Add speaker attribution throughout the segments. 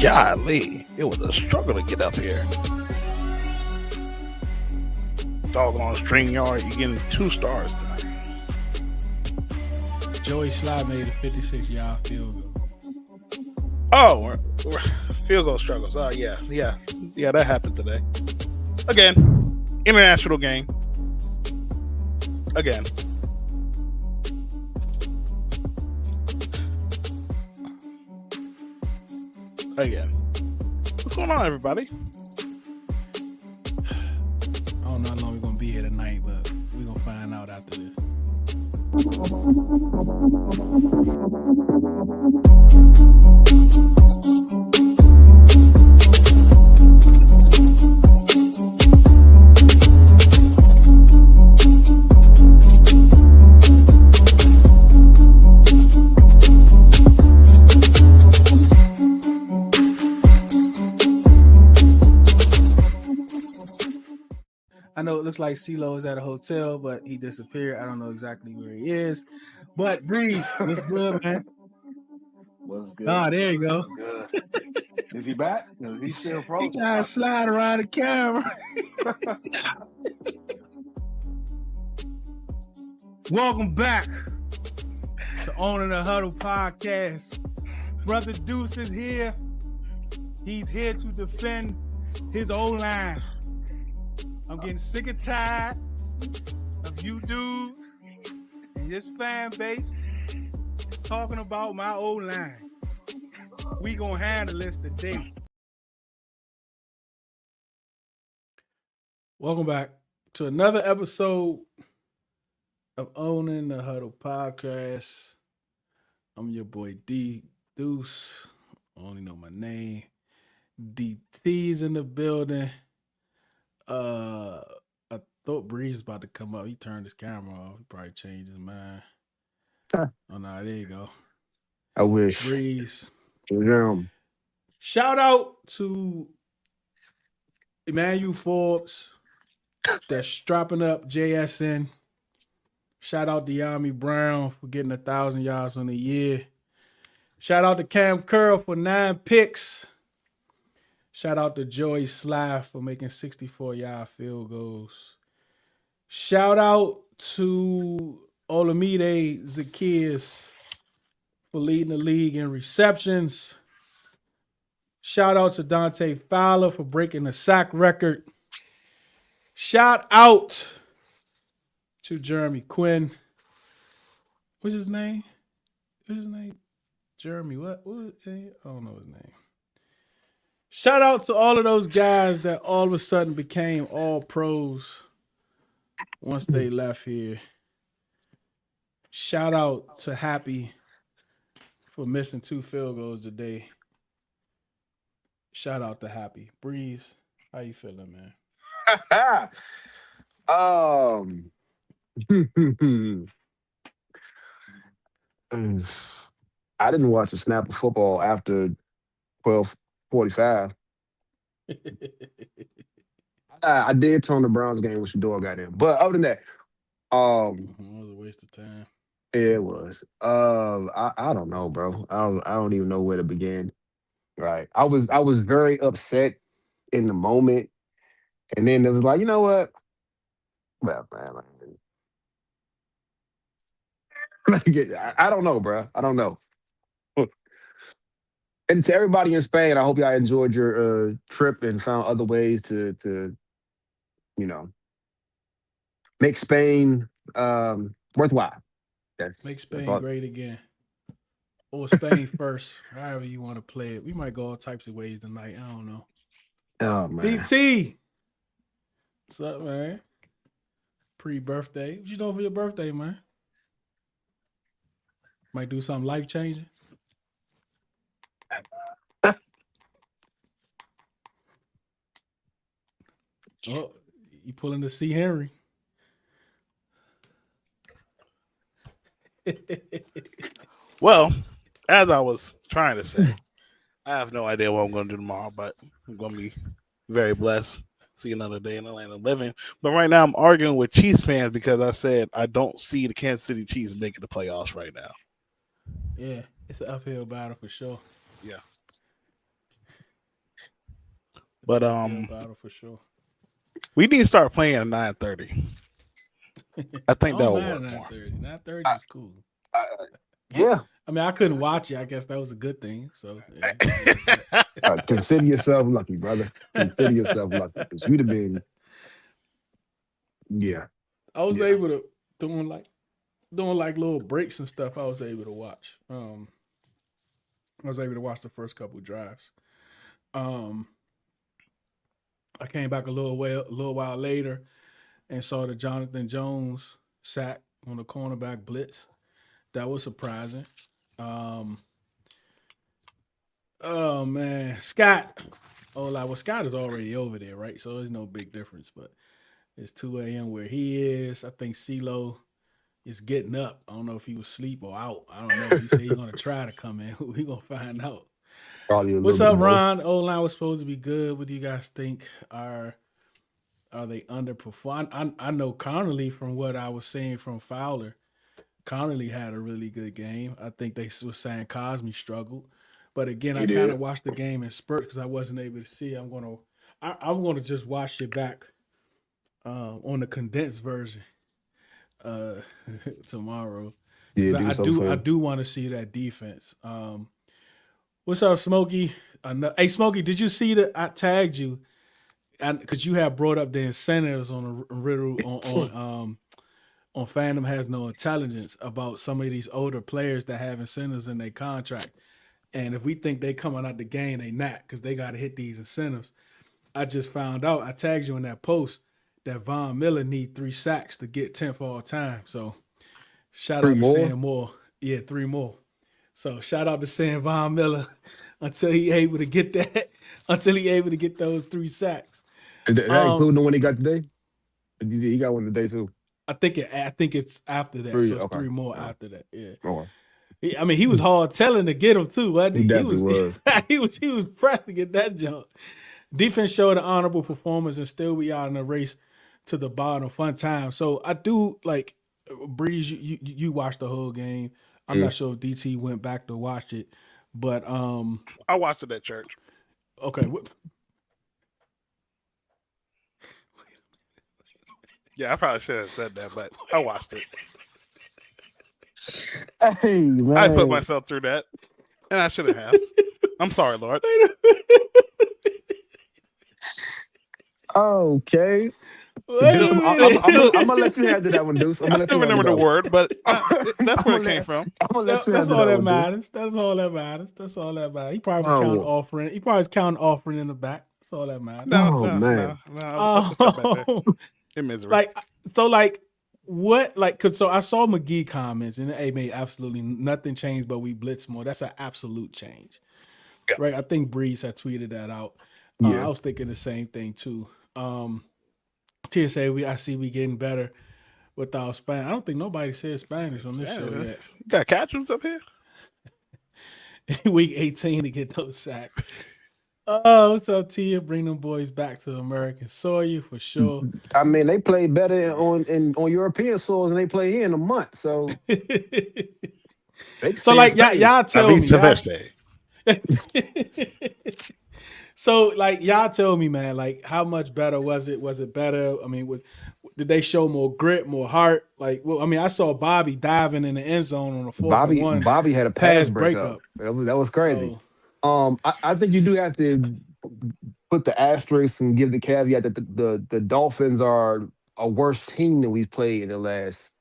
Speaker 1: Golly, it was a struggle to get up here. Doggone StreamYard, you're getting 2 stars tonight.
Speaker 2: Joey Sly made a 56-yard field goal.
Speaker 1: Oh, we're field goal struggles. Oh, yeah, that happened today. Again, international game. Again. What's going on, everybody?
Speaker 2: I don't know how long we're going to be here tonight, but we're going to find out after this. I know it looks like Ceelo is at a hotel, but he disappeared. I don't know exactly where he is. But Breeze, what's good, man?
Speaker 3: What's good?
Speaker 2: Oh, there you go.
Speaker 3: Good. Is he back? No, he's still frozen.
Speaker 2: He trying to slide around the camera. Welcome back to Owning the Huddle podcast. Brother Deuce is here. He's here to defend his O-line. I'm getting sick and tired of you dudes and this fan base talking about my O-line. We gonna handle this today. Welcome back to another episode of Owning the Huddle podcast. I'm your boy D Deuce. I only know my name. DT's in the building. Uh, I thought Breeze was about to come up. He turned his camera off. He probably changed his mind. Oh no, there you go.
Speaker 4: I wish.
Speaker 2: Breeze.
Speaker 4: Yeah.
Speaker 2: Shout out to Emmanuel Forbes that's strapping up JSN. Shout out to Yami Brown for getting 1,000 yards on the year. Shout out to Cam Curl for 9 picks. Shout out to Joey Sly for making 64-yard field goals. Shout out to Olamide Zacchaeus for leading the league in receptions. Shout out to Dante Fowler for breaking the sack record. Shout out to Jeremy Quinn. What's his name? Jeremy, what? I don't know his name. Shout out to all of those guys that all of a sudden became all pros once they left here. Shout out to Happy for missing 2 field goals today. Shout out to Happy. Breeze, how you feeling, man?
Speaker 4: I didn't watch a snap of football after 12:45. I did turn the Browns game when Shador got in, but other than that,
Speaker 2: It was a waste of time.
Speaker 4: it was. I don't know, bro. I don't even know where to begin. Right. I was very upset in the moment, and then it was like, you know what? Well, man, I don't know, bro. I don't know. And to everybody in Spain, I hope y'all enjoyed your trip and found other ways to you know make Spain worthwhile.
Speaker 2: Make
Speaker 4: That's
Speaker 2: Spain
Speaker 4: all.
Speaker 2: great again. Or Spain first, however you want to play it. We might go all types of ways tonight. I don't know.
Speaker 4: Oh man,
Speaker 2: DT, what's up, man? Pre-birthday. What you doing for your birthday, man? Might do something life-changing. Oh, you pulling the C. Henry.
Speaker 1: Well, as I was trying to say, I have no idea what I'm going to do tomorrow, but I'm going to be very blessed. See another day in the land of living. But right now, I'm arguing with Chiefs fans because I said I don't see the Kansas City Chiefs making the playoffs right now.
Speaker 2: Yeah, it's an uphill battle for sure.
Speaker 1: Yeah. But
Speaker 2: battle for sure.
Speaker 1: We need to start playing at 9:30. I think that will work.
Speaker 2: 9:30. 9:30 is cool.
Speaker 4: yeah.
Speaker 2: I mean, I couldn't watch it. I guess that was a good thing. So yeah.
Speaker 4: Consider yourself lucky, brother. Consider yourself lucky because you'd have been. Yeah.
Speaker 2: I was able to doing like little breaks and stuff. I was able to watch. I was able to watch the first couple drives. I came back a little while later and saw the Jonathan Jones sack on the cornerback blitz. That was surprising. Oh man, Scott. Well, Scott is already over there, right? So there's no big difference. But it's 2 a.m. where he is. I think Ceelo is getting up. I don't know if he was asleep or out. I don't know. He said he's gonna try to come in. We gonna find out.
Speaker 4: Probably
Speaker 2: What's up, Ron? O-line was supposed to be good. What do you guys think? Are they underperforming? I know Connolly, from what I was seeing from Fowler, Connolly had a really good game. I think they were saying Cosme struggled. But again, I kind of watched the game in spurts because I wasn't able to see. I'm gonna just watch it back on the condensed version tomorrow.
Speaker 4: Yeah,
Speaker 2: I do want to see that defense. What's up, Smokey? Hey, Smokey, did you see that I tagged you? Because you have brought up the incentives on a riddle on Fandom Has No Intelligence about some of these older players that have incentives in their contract. And if we think they coming out the game, they not, because they got to hit these incentives. I just found out, I tagged you in that post, that Von Miller need 3 sacks to get 10th all time. So shout
Speaker 4: 3
Speaker 2: out to
Speaker 4: more?
Speaker 2: Sam Moore. Yeah, 3 more. So shout out to Sam Von Miller until he able to get that, until he able to get those 3 sacks.
Speaker 4: Is that including the one he got today? He got one today too.
Speaker 2: I think it's after that.
Speaker 4: 3,
Speaker 2: So it's
Speaker 4: okay.
Speaker 2: 3 more after that. Yeah.
Speaker 4: Okay.
Speaker 2: I mean, he was hard telling to get him too, wasn't he?
Speaker 4: He definitely was.
Speaker 2: he was pressed to get that jump. Defense showed an honorable performance, and still we are in a race to the bottom. Fun time. So I do like Breeze. You watched the whole game. I'm not sure if DT went back to watch it, but
Speaker 1: I watched it at church.
Speaker 2: okay.
Speaker 1: Yeah, I probably should have said that, but I watched it.
Speaker 4: Hey man,
Speaker 1: I put myself through that, and I shouldn't have. I'm sorry, Lord.
Speaker 4: Okay.
Speaker 2: Wait,
Speaker 4: I'm gonna let you have to that one, Deuce.
Speaker 1: I still remember the word, but that's where it came from.
Speaker 4: I'm gonna let you
Speaker 2: that's
Speaker 4: have
Speaker 2: all
Speaker 4: that
Speaker 2: that
Speaker 4: one,
Speaker 2: matters. That's all that matters. That's all that matters. He probably was counting offering. He probably was counting offering in the back. That's all that matters.
Speaker 1: No,
Speaker 4: man.
Speaker 1: I'll step back there. In misery.
Speaker 2: So I saw McGee comments and it made absolutely nothing change, but we blitz more. That's an absolute change.
Speaker 4: Yeah.
Speaker 2: Right. I think Breeze had tweeted that out.
Speaker 4: Yeah.
Speaker 2: I was thinking the same thing too. TSA, I see we getting better with our Spanish. I don't think nobody said Spanish on this show yet.
Speaker 1: You got catchers up here?
Speaker 2: Week 18 to get those sacks. Oh, what's up, Tia? Bring them boys back to American soil for sure.
Speaker 4: I mean, they play better on European soils than they play here in a month. So,
Speaker 2: so like y'all tell me. So like y'all tell me, man, like how much better was it? Was it better? I mean, did they show more grit, more heart? Like, well, I mean, I saw Bobby diving in the end zone on a 4th and 1.
Speaker 4: Bobby had a pass breakup. That was crazy. So, I think you do have to put the asterisk and give the caveat that the Dolphins are a worse team than we've played in the last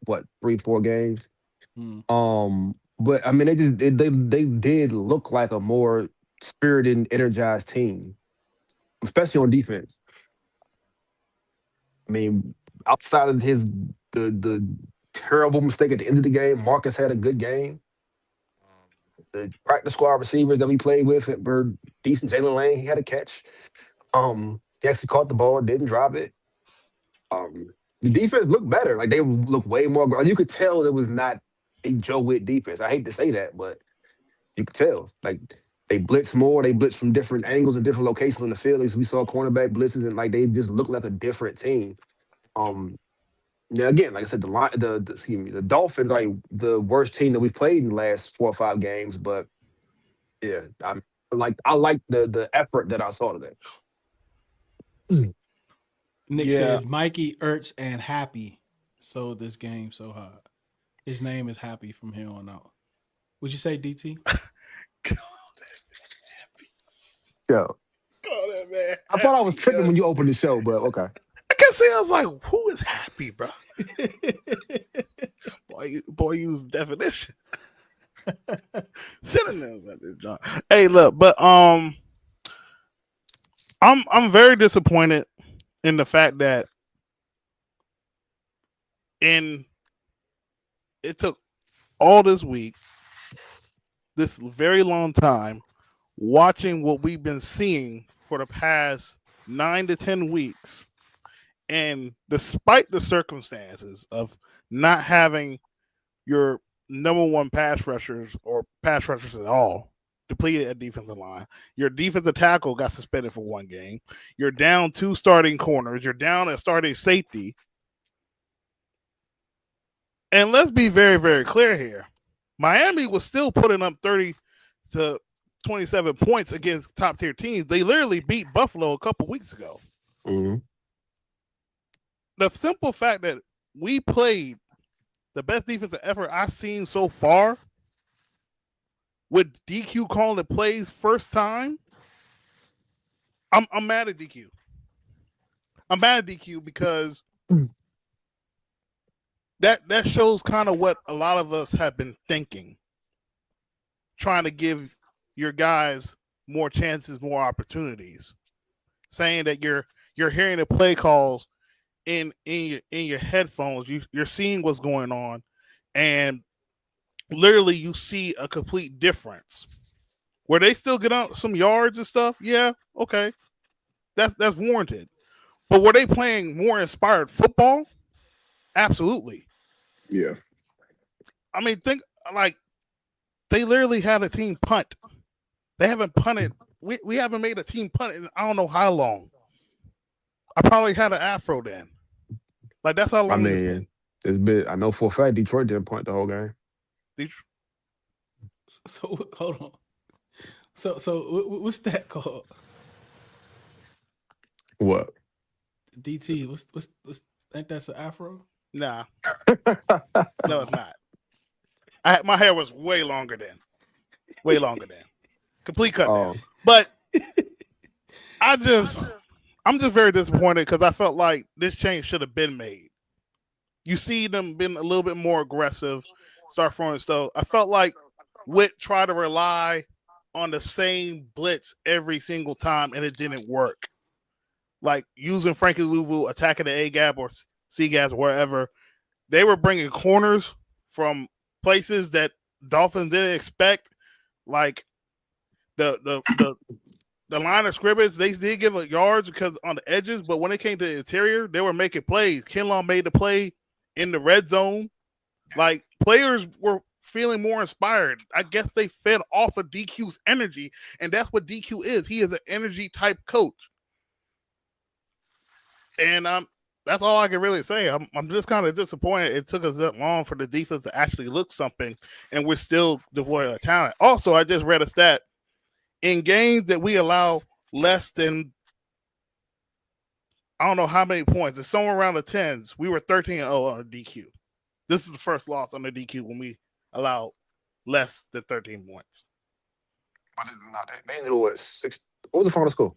Speaker 4: 3-4 games. But I mean, they did look like a more spirited and energized team, especially on defense. I mean, outside of the terrible mistake at the end of the game, Marcus had a good game. The practice squad receivers that we played with were decent. Jalen Lane, he had a catch. He actually caught the ball, didn't drop it. The defense looked better. Like, they looked way more. You could tell it was not a Joe Witt defense. I hate to say that, but you could tell. Like, they blitz more. They blitz from different angles and different locations on the field. We saw cornerback blitzes, and like they just look like a different team. Now again, like I said, the Dolphins are the worst team that we've played in the last 4 or 5 games. But yeah, I like the effort that I saw today.
Speaker 2: Nick says Mikey Ertz and Happy sold this game so hard. His name is Happy from here on out. Would you say, DT?
Speaker 4: Yo,
Speaker 1: that man.
Speaker 4: I thought I was tripping when you opened the show, but okay.
Speaker 1: I can't say I was like, who is happy, bro? boy, use definition. Synonyms at this job. Hey, look, but I'm very disappointed in the fact that it took all this week, this very long time, watching what we've been seeing for the past 9 to 10 weeks, and despite the circumstances of not having your number one pass rushers or pass rushers at all depleted at defensive line, your defensive tackle got suspended for 1 game, you're down 2 starting corners, you're down a starting safety, and let's be very, very clear here. Miami was still putting up 30 to 27 points against top tier teams. They literally beat Buffalo a couple weeks ago.
Speaker 4: Mm-hmm.
Speaker 1: The simple fact that we played the best defensive effort I've seen so far with DQ calling the plays first time, I'm mad at DQ. I'm mad at DQ because that shows kind of what a lot of us have been thinking, trying to give your guys more chances, more opportunities, saying that you're you're hearing the play calls in your headphones. You're seeing what's going on, and literally you see a complete difference. Where they still get out some yards and stuff, yeah, okay, that's warranted. But were they playing more inspired football? Absolutely.
Speaker 4: Yeah.
Speaker 1: I mean, think like they literally had a team punt. They haven't punted. We haven't made a team punt in I don't know how long. I probably had an afro then. Like that's how
Speaker 4: I
Speaker 1: long it's been.
Speaker 4: mean, it's been. I know for a fact Detroit didn't punt the whole game.
Speaker 2: So hold on. So what's that called?
Speaker 4: What?
Speaker 2: DT. What's ain't that an afro?
Speaker 1: Nah, no, it's not. My hair was way longer then. Way longer then. Complete cut down. But I'm just very disappointed because I felt like this change should have been made. You see them being a little bit more aggressive, start throwing stuff. I felt like Witt tried to rely on the same blitz every single time, and it didn't work. Like using Frankie Louvu, attacking the A gap or C gaps, wherever. They were bringing corners from places that Dolphins didn't expect. Like the line of scrimmage, they did give it yards because on the edges, but when it came to the interior, they were making plays. Kinlaw made the play in the red zone. Like players were feeling more inspired. I guess they fed off of DQ's energy, and that's what DQ is. He is an energy type coach. And that's all I can really say. I'm just kind of disappointed it took us that long for the defense to actually look something, and we're still devoid of talent. Also, I just read a stat. In games that we allow less than, I don't know how many points, it's somewhere around the 10s, we were 13-0 on a DQ. This is the first loss on the DQ when we allow less than 13 points.
Speaker 4: They ended what 6? What was the final score?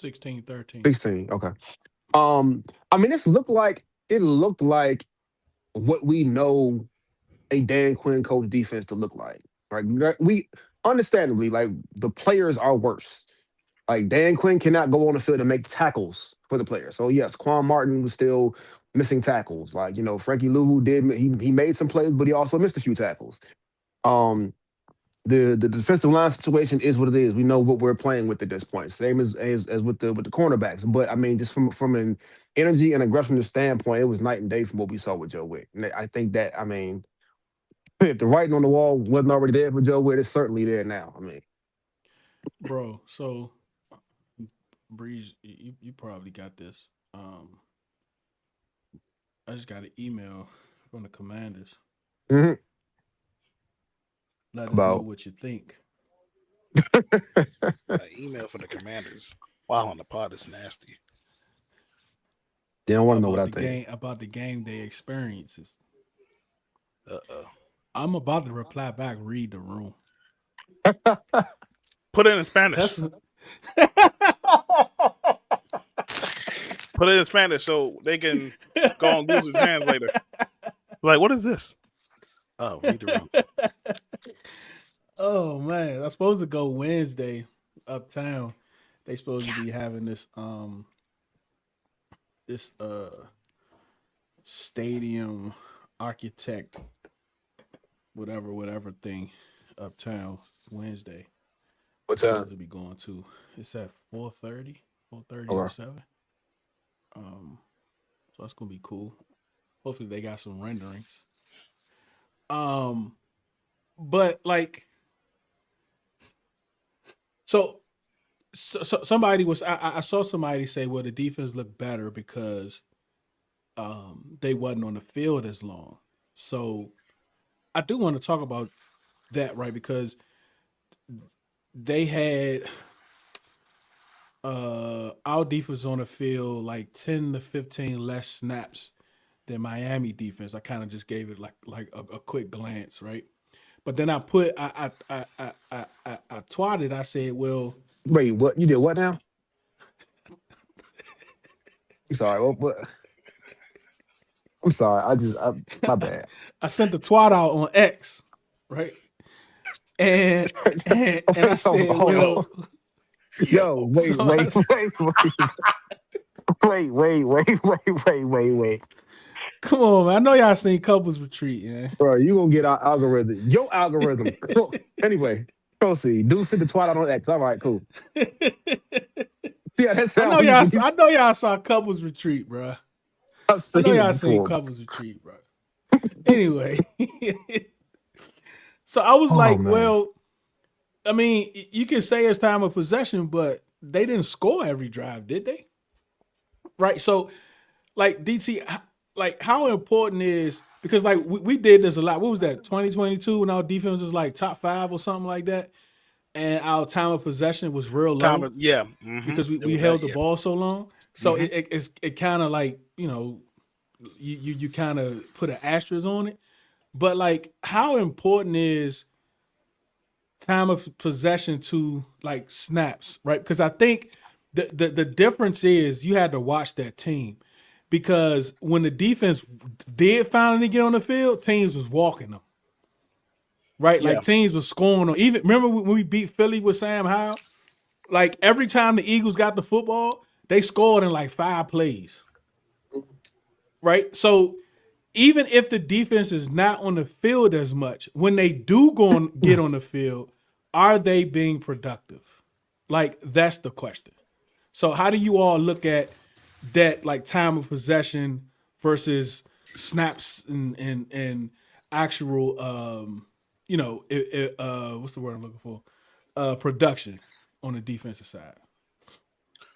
Speaker 2: 16-13.
Speaker 4: 16. Okay. I mean, it looked like what we know a Dan Quinn coach defense to look like. Right? We understandably like the players are worse. Like Dan Quinn cannot go on the field and make tackles for the players. So yes, Quan Martin was still missing tackles. Like Frankie Louvu he made some plays, but he also missed a few tackles. The defensive line situation is what it is. We know what we're playing with at this point. Same as with the cornerbacks. But I mean, just from an energy and aggression standpoint, it was night and day from what we saw with Joe Witt. And I think that if the writing on the wall wasn't already there for Joe Witt, it's certainly there now. I mean,
Speaker 2: bro. So, Breeze, you probably got this. I just got an email from the Commanders.
Speaker 4: Mm-hmm.
Speaker 2: Let us know what you think.
Speaker 1: An email from the Commanders. Wow, on the pod is nasty.
Speaker 4: They don't want to know what I think
Speaker 2: about the game day experiences.
Speaker 1: I'm
Speaker 2: about to reply back. Read the room.
Speaker 1: Put it in Spanish. Put it in Spanish so they can go on Google Translator. Like, what is this? Oh, read the room.
Speaker 2: Oh man, I'm supposed to go Wednesday uptown. They supposed to be having this stadium architect whatever thing uptown Wednesday.
Speaker 4: What time?
Speaker 2: To be going to? It's at 4:30
Speaker 4: Okay.
Speaker 2: or 7. So that's gonna be cool. Hopefully they got some renderings. But like, so somebody was I saw somebody say, well, the defense looked better because they wasn't on the field as long. So I do want to talk about that, right? Because they had our defense on the field like 10 to 15 less snaps than Miami defense. I kind of just gave it like a quick glance, right? But then I twatted. I said, well,
Speaker 4: wait, what? You did what now? I'm sorry. What? I'm sorry. My bad.
Speaker 2: I sent the twat out on X, right? And I said, well,
Speaker 4: yo, wait. Wait.
Speaker 2: Come on, man. I know y'all seen couples retreat, man.
Speaker 4: Bro, you gonna get our algorithm. Your algorithm. Anyway, proceed. Do sit the twilight on X. All right, cool. See how that
Speaker 2: I
Speaker 4: sound
Speaker 2: know
Speaker 4: when
Speaker 2: y'all.
Speaker 4: you
Speaker 2: I know y'all saw couples retreat, bro.
Speaker 4: I've
Speaker 2: I know
Speaker 4: seen it
Speaker 2: y'all seen
Speaker 4: before.
Speaker 2: couples retreat, bro. Anyway, so I was
Speaker 4: Oh
Speaker 2: like,
Speaker 4: man.
Speaker 2: well, I mean, you can say it's time of possession, but they didn't score every drive, did they? Right. So, like DT, like how important is because like we did this a lot. What was that? 2022 when our defense was like top 5 or something like that, and our time of possession was real
Speaker 1: Time
Speaker 2: low
Speaker 1: of, yeah,
Speaker 2: because
Speaker 1: it
Speaker 2: we
Speaker 1: was that
Speaker 2: held the
Speaker 1: year.
Speaker 2: ball so long. So
Speaker 1: hmm
Speaker 2: it kind of like you kind of put an asterisk on it. But like, how important is time of possession to like snaps, right? Because I think the difference is you had to watch that team because when the defense did finally get on the field, teams was walking them, right?
Speaker 1: Yeah,
Speaker 2: Like teams was scoring them. Even remember when we beat Philly with Sam Howell? Like every time the Eagles got the football, they scored in like 5 plays, right? So even if the defense is not on the field as much, when they do go on get on the field, are they being productive? Like that's the question. So how do you all look at that like time of possession versus snaps and actual what's the word I'm looking for? Production on the defensive side.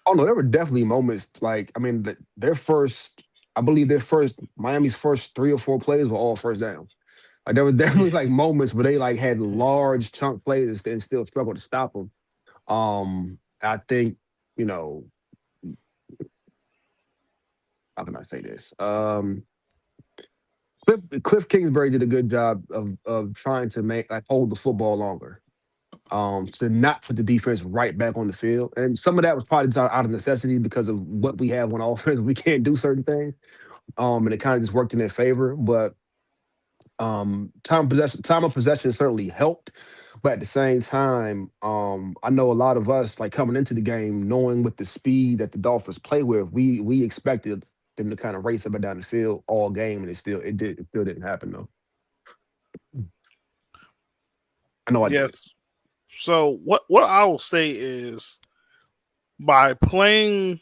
Speaker 4: Oh no, there were definitely moments like I mean their first I believe their first Miami's first 3 or 4 plays were all first down. Like there was
Speaker 2: Yeah.
Speaker 4: definitely like moments where they like had large chunk plays and still struggled to stop them. I think you know how can I say this? Cliff Kingsbury did a good job of trying to make like hold the football longer. To not put the defense right back on the field, and some of that was probably just out of necessity because of what we have on offense. We can't do certain things, and it kind of just worked in their favor. But time of possession certainly helped. But at the same time, I know a lot of us like coming into the game, knowing with the speed that the Dolphins play with, we expected them to kind of race up and down the field all game, and it still didn't happen though. I know I did.
Speaker 1: yes. So what I will say is by playing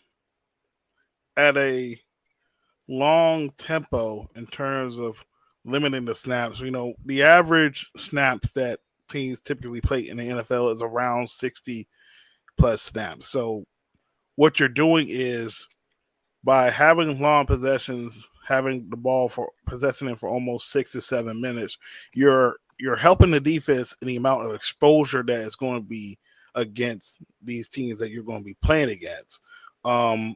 Speaker 1: at a long tempo in terms of limiting the snaps. The average snaps that teams typically play in the NFL is around 60 plus snaps. So what you're doing is by having long possessions, having the ball for possessing it for almost 6 to 7 minutes, you're helping the defense in the amount of exposure that is going to be against these teams that you're going to be playing against. Um,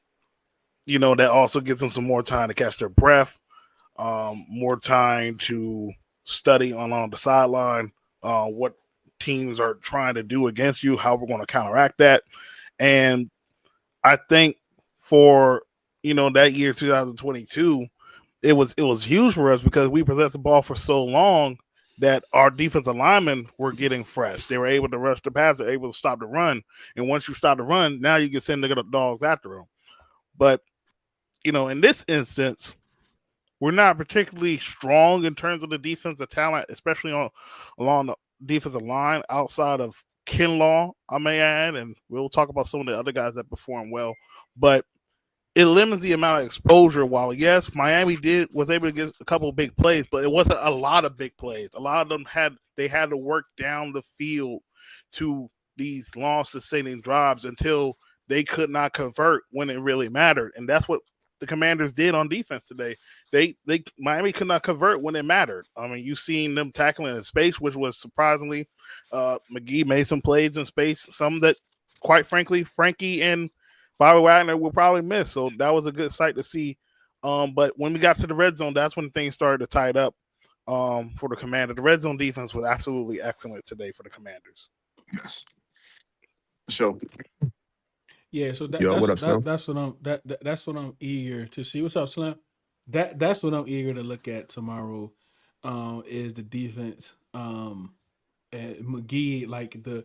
Speaker 1: that also gives them some more time to catch their breath, more time to study on the sideline, what teams are trying to do against you, how we're going to counteract that. And I think for that year 2022, it was huge for us because we possessed the ball for so long that our defensive linemen were getting fresh. They were able to rush the pass, they're able to stop the run. And once you stop the run, now you can send the dogs after them. But in this instance, we're not particularly strong in terms of the defensive talent, especially along the defensive line outside of Kinlaw, I may add, and we'll talk about some of the other guys that perform well. But it limits the amount of exposure. While yes, Miami was able to get a couple of big plays, but it wasn't a lot of big plays. A lot of them had to work down the field to these long sustaining drives until they could not convert when it really mattered, and that's what the Commanders did on defense today. They Miami could not convert when it mattered. I mean, you seen them tackling in space, which was surprisingly. McGee made some plays in space, some that, quite frankly, Frankie and Bobby Wagner will probably miss. So that was a good sight to see. But when we got to the red zone, that's when things started to tighten up for the Commander. The red zone defense was absolutely excellent today for the Commanders.
Speaker 4: Yes. So,
Speaker 2: Yeah, so
Speaker 4: yo, what up, Slim?
Speaker 2: that's what I'm eager to see. What's up, Slim? That's what I'm eager to look at tomorrow. Is the defense. McGee like the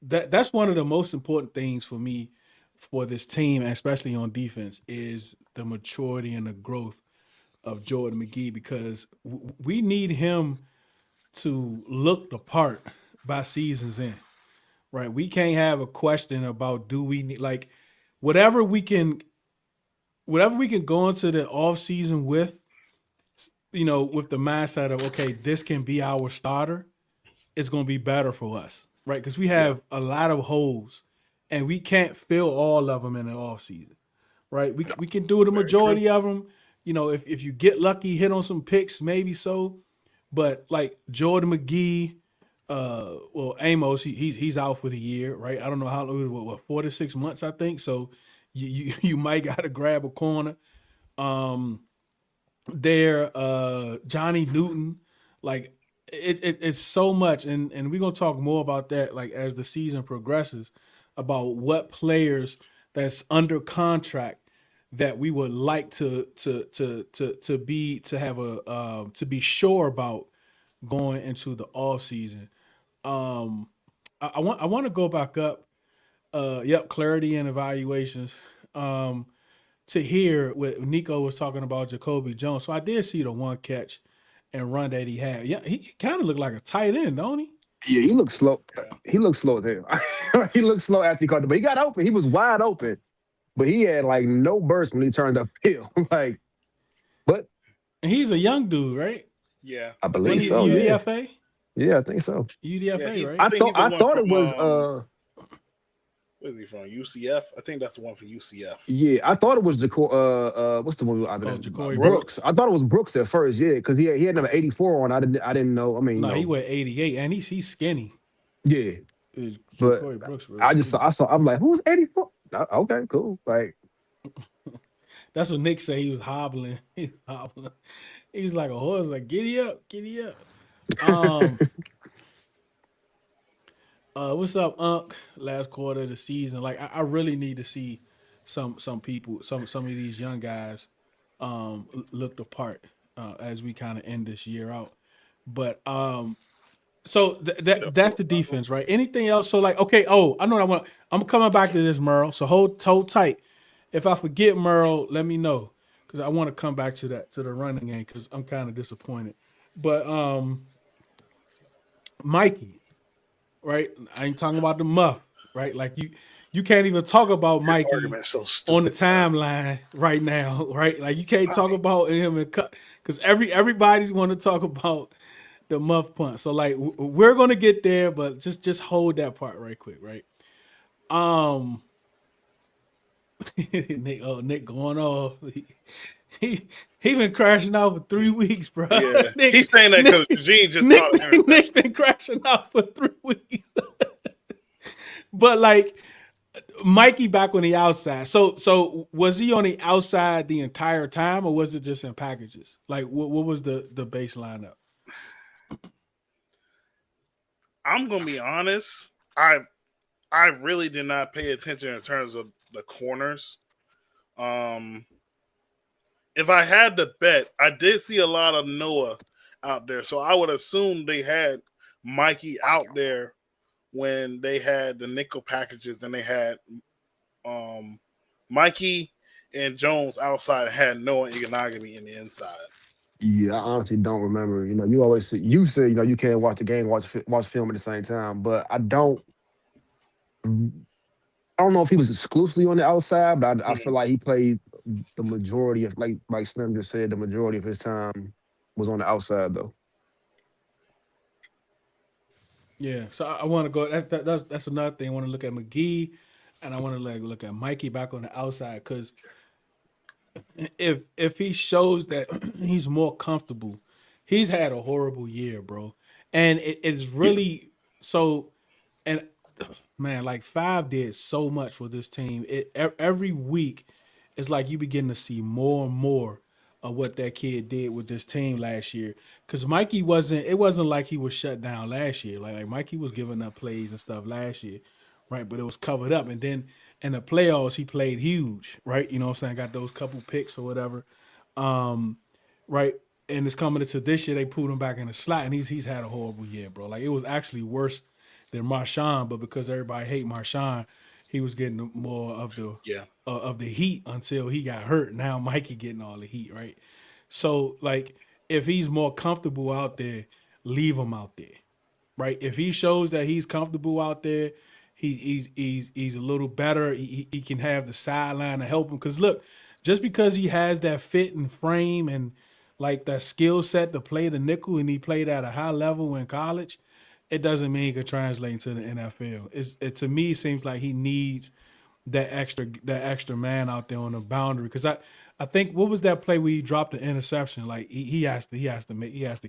Speaker 2: that's one of the most important things for me for this team, especially on defense, is the maturity and the growth of Jordan McGee because we need him to look the part by season's end, right? We can't have a question about do we need like whatever we can go into the off season with, with the mindset of okay, this can be our starter. It's going to be better for us, right? Because we have a lot of holes, and we can't fill all of them in the off season, right? We can do the majority of them. If you get lucky, hit on some picks, maybe so. But like Jordan McGee, Amos, he's out for the year, right? I don't know how long, what 4 to 6 months, I think. So you might got to grab a corner. Johnny Newton, like it's so much, and we're gonna talk more about that like as the season progresses about what players that's under contract that we would like to be sure about going into the off season. I want to go back up. Clarity and evaluations. To hear what Nico was talking about Jacoby Jones. So I did see the one catch and run that he had. Yeah, he kind of looked like a tight end, don't he?
Speaker 4: Yeah, he looked slow. He looked slow there. He looked slow after he caught the, but he got open. He was wide open, but he had like no burst when he turned uphill. But
Speaker 2: and he's a young dude, right?
Speaker 1: Yeah,
Speaker 4: I believe so.
Speaker 2: UDFA.
Speaker 4: Yeah, I think so.
Speaker 2: UDFA, right?
Speaker 4: I thought it was.
Speaker 1: Where's he from? UCF? I think that's the one for UCF.
Speaker 4: Yeah, I thought it was what's the one?
Speaker 2: Jacoby
Speaker 4: Brooks. I thought it was Brooks at first. Yeah, because he had number 84 on. I didn't know. I mean,
Speaker 2: no, he went 88, and he's skinny.
Speaker 4: Yeah, but Brooks really I saw. I'm like, who's 84? Okay, cool. Like,
Speaker 2: that's what Nick said. He was hobbling. He was like a horse. Like, giddy up. What's up, Unc? Last quarter of the season, like I really need to see some people, some of these young guys, look the part as we kind of end this year out. But so that's the defense, right? Anything else? So like, okay, I know what I want. I'm coming back to this, Merle. So hold tight. If I forget, Merle, let me know because I want to come back to the running game because I'm kind of disappointed. But Mikey. Right, I ain't talking about the muff. Right, like you can't even talk about Mikey on the timeline right now. Right, like you can't talk about him and cut because everybody's want to talk about the muff punt. So like we're gonna get there, but just hold that part right quick. Right, Nick going off. He been crashing out for 3 weeks, bro.
Speaker 1: Yeah, he's saying that because Eugene just
Speaker 2: Nick been crashing out for 3 weeks. But like Mikey back on the outside. So was he on the outside the entire time, or was it just in packages? Like what was the baseline up?
Speaker 1: I'm gonna be honest. I really did not pay attention in terms of the corners. If I had to bet, I did see a lot of Noah out there. So I would assume they had Mikey out there when they had the nickel packages and they had Mikey and Jones outside and had Noah Iganagami in the inside.
Speaker 4: Yeah, I honestly don't remember. You always say you can't watch the game, watch film at the same time, but I don't know if he was exclusively on the outside, but I feel like he played the majority of, like Slim just said, the majority of his time was on the outside though.
Speaker 2: Yeah, so I want to go. That's another thing. I want to look at McGee, and I want to look at Mikey back on the outside because if he shows that he's more comfortable, he's had a horrible year, bro, and it's really so. And man, like Five did so much for this team. Every week, it's like you begin to see more and more of what that kid did with this team last year. Because Mikey it wasn't like he was shut down last year. Like Mikey was giving up plays and stuff last year, right? But it was covered up. And then in the playoffs, he played huge, right? You know what I'm saying? Got those couple picks or whatever, right? And it's coming into this year, they pulled him back in the slot, and he's had a horrible year, bro. Like it was actually worse than Marshawn, but because everybody hate Marshawn, he was getting more
Speaker 1: Yeah.
Speaker 2: of the heat until he got hurt. Now Mikey getting all the heat, right? So like if he's more comfortable out there, leave him out there, right? If he shows that he's comfortable out there, he's a little better. He can have the sideline to help him. Because look, just because he has that fit and frame and like that skill set to play the nickel and he played at a high level in college, it doesn't mean he could translate into the NFL. It to me seems like he needs that extra man out there on the boundary. Because I think what was that play where he dropped the interception? Like he has to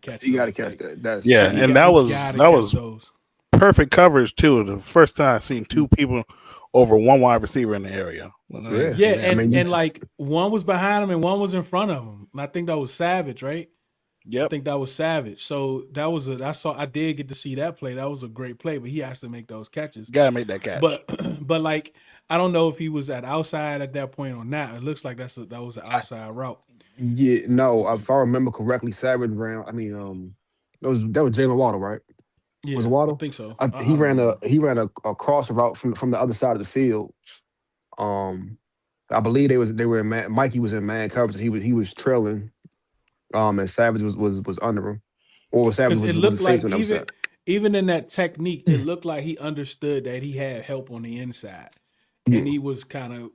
Speaker 2: catch
Speaker 4: You got to
Speaker 2: those.
Speaker 4: catch
Speaker 2: Like
Speaker 4: that. That's
Speaker 1: Yeah,
Speaker 2: he
Speaker 1: and
Speaker 2: got
Speaker 1: that
Speaker 2: he
Speaker 1: was
Speaker 2: gotta
Speaker 1: that
Speaker 2: catch
Speaker 1: was
Speaker 2: those.
Speaker 1: perfect coverage too. The first time I seen two people over one wide receiver in the area. Well,
Speaker 4: yeah.
Speaker 2: Yeah,
Speaker 1: man.
Speaker 4: I
Speaker 2: and
Speaker 4: mean,
Speaker 2: and like one was behind him and one was in front of him. And I think that was Savage, right? I
Speaker 1: Yep.
Speaker 2: think that was Savage. So I did get to see that play. That was a great play, but he has to make those catches.
Speaker 1: Gotta make that catch.
Speaker 2: But but like I don't know if he was at outside at that point or not. It looks like that was an outside route.
Speaker 4: yeah, no, if I remember correctly, Savage ran. I mean, that was Jalen Waddle, right? Was it
Speaker 2: Yeah, I
Speaker 4: Waddle?
Speaker 2: think so.
Speaker 4: He
Speaker 2: I don't
Speaker 4: ran a
Speaker 2: remember.
Speaker 4: he ran a cross route from the other side of the field. Um, I believe they were in man, Mikey was in man coverage. He was trailing. And Savage was under him, or Savage
Speaker 2: Because it
Speaker 4: was the
Speaker 2: looked
Speaker 4: safety
Speaker 2: like
Speaker 4: on the other side.
Speaker 2: even in that technique, it looked like he understood that he had help on the inside,
Speaker 4: Yeah,
Speaker 2: and he was kind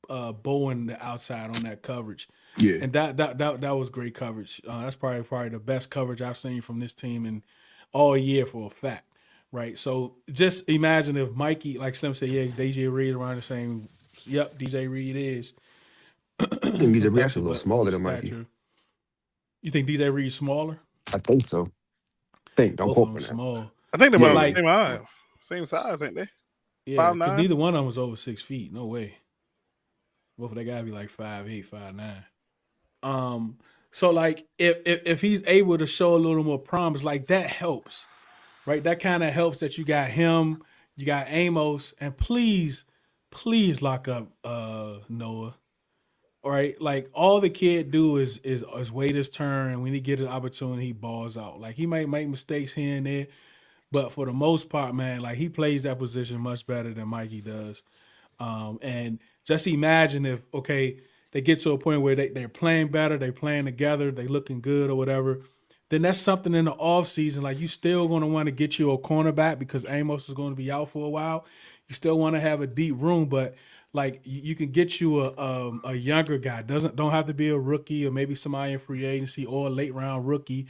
Speaker 2: of bowing the outside on that coverage,
Speaker 4: yeah.
Speaker 2: and that was great coverage. That's probably the best coverage I've seen from this team in all year for a fact. Right, so just imagine if Mikey, like Slim said, yeah, DJ Reed around the same. Yep, DJ Reed is
Speaker 4: I think he's
Speaker 2: impressive,
Speaker 4: actually a little
Speaker 2: but from a
Speaker 4: smaller than Mikey.
Speaker 2: stature, you think DJ Reed's smaller?
Speaker 4: I think so. Don't
Speaker 2: Both of
Speaker 4: quote
Speaker 2: them
Speaker 4: me now.
Speaker 2: small,
Speaker 1: I think they're
Speaker 2: but
Speaker 4: Yeah,
Speaker 1: about
Speaker 4: yeah.
Speaker 1: the
Speaker 2: like
Speaker 1: same eyes, same size, ain't they?
Speaker 2: yeah,
Speaker 1: Five
Speaker 2: because
Speaker 1: nine.
Speaker 2: neither one of them was over 6 feet. No way. Both of they gotta be like 5'8", 5'9". So like if he's able to show a little more promise, like that helps, right? That kind of helps that you got him, you got Amos, and please lock up Noah. All right, like all the kid do is wait his turn, and when he get an opportunity, he balls out. Like he might make mistakes here and there, but for the most part, man, like he plays that position much better than Mikey does. And just imagine if okay, they get to a point where they're playing better, they're playing together, they looking good or whatever. Then that's something in the off season. Like you still going to want to get you a cornerback because Amos is going to be out for a while. You still want to have a deep room, but like you can get you a younger guy. Don't have to be a rookie or maybe somebody in free agency or a late round rookie.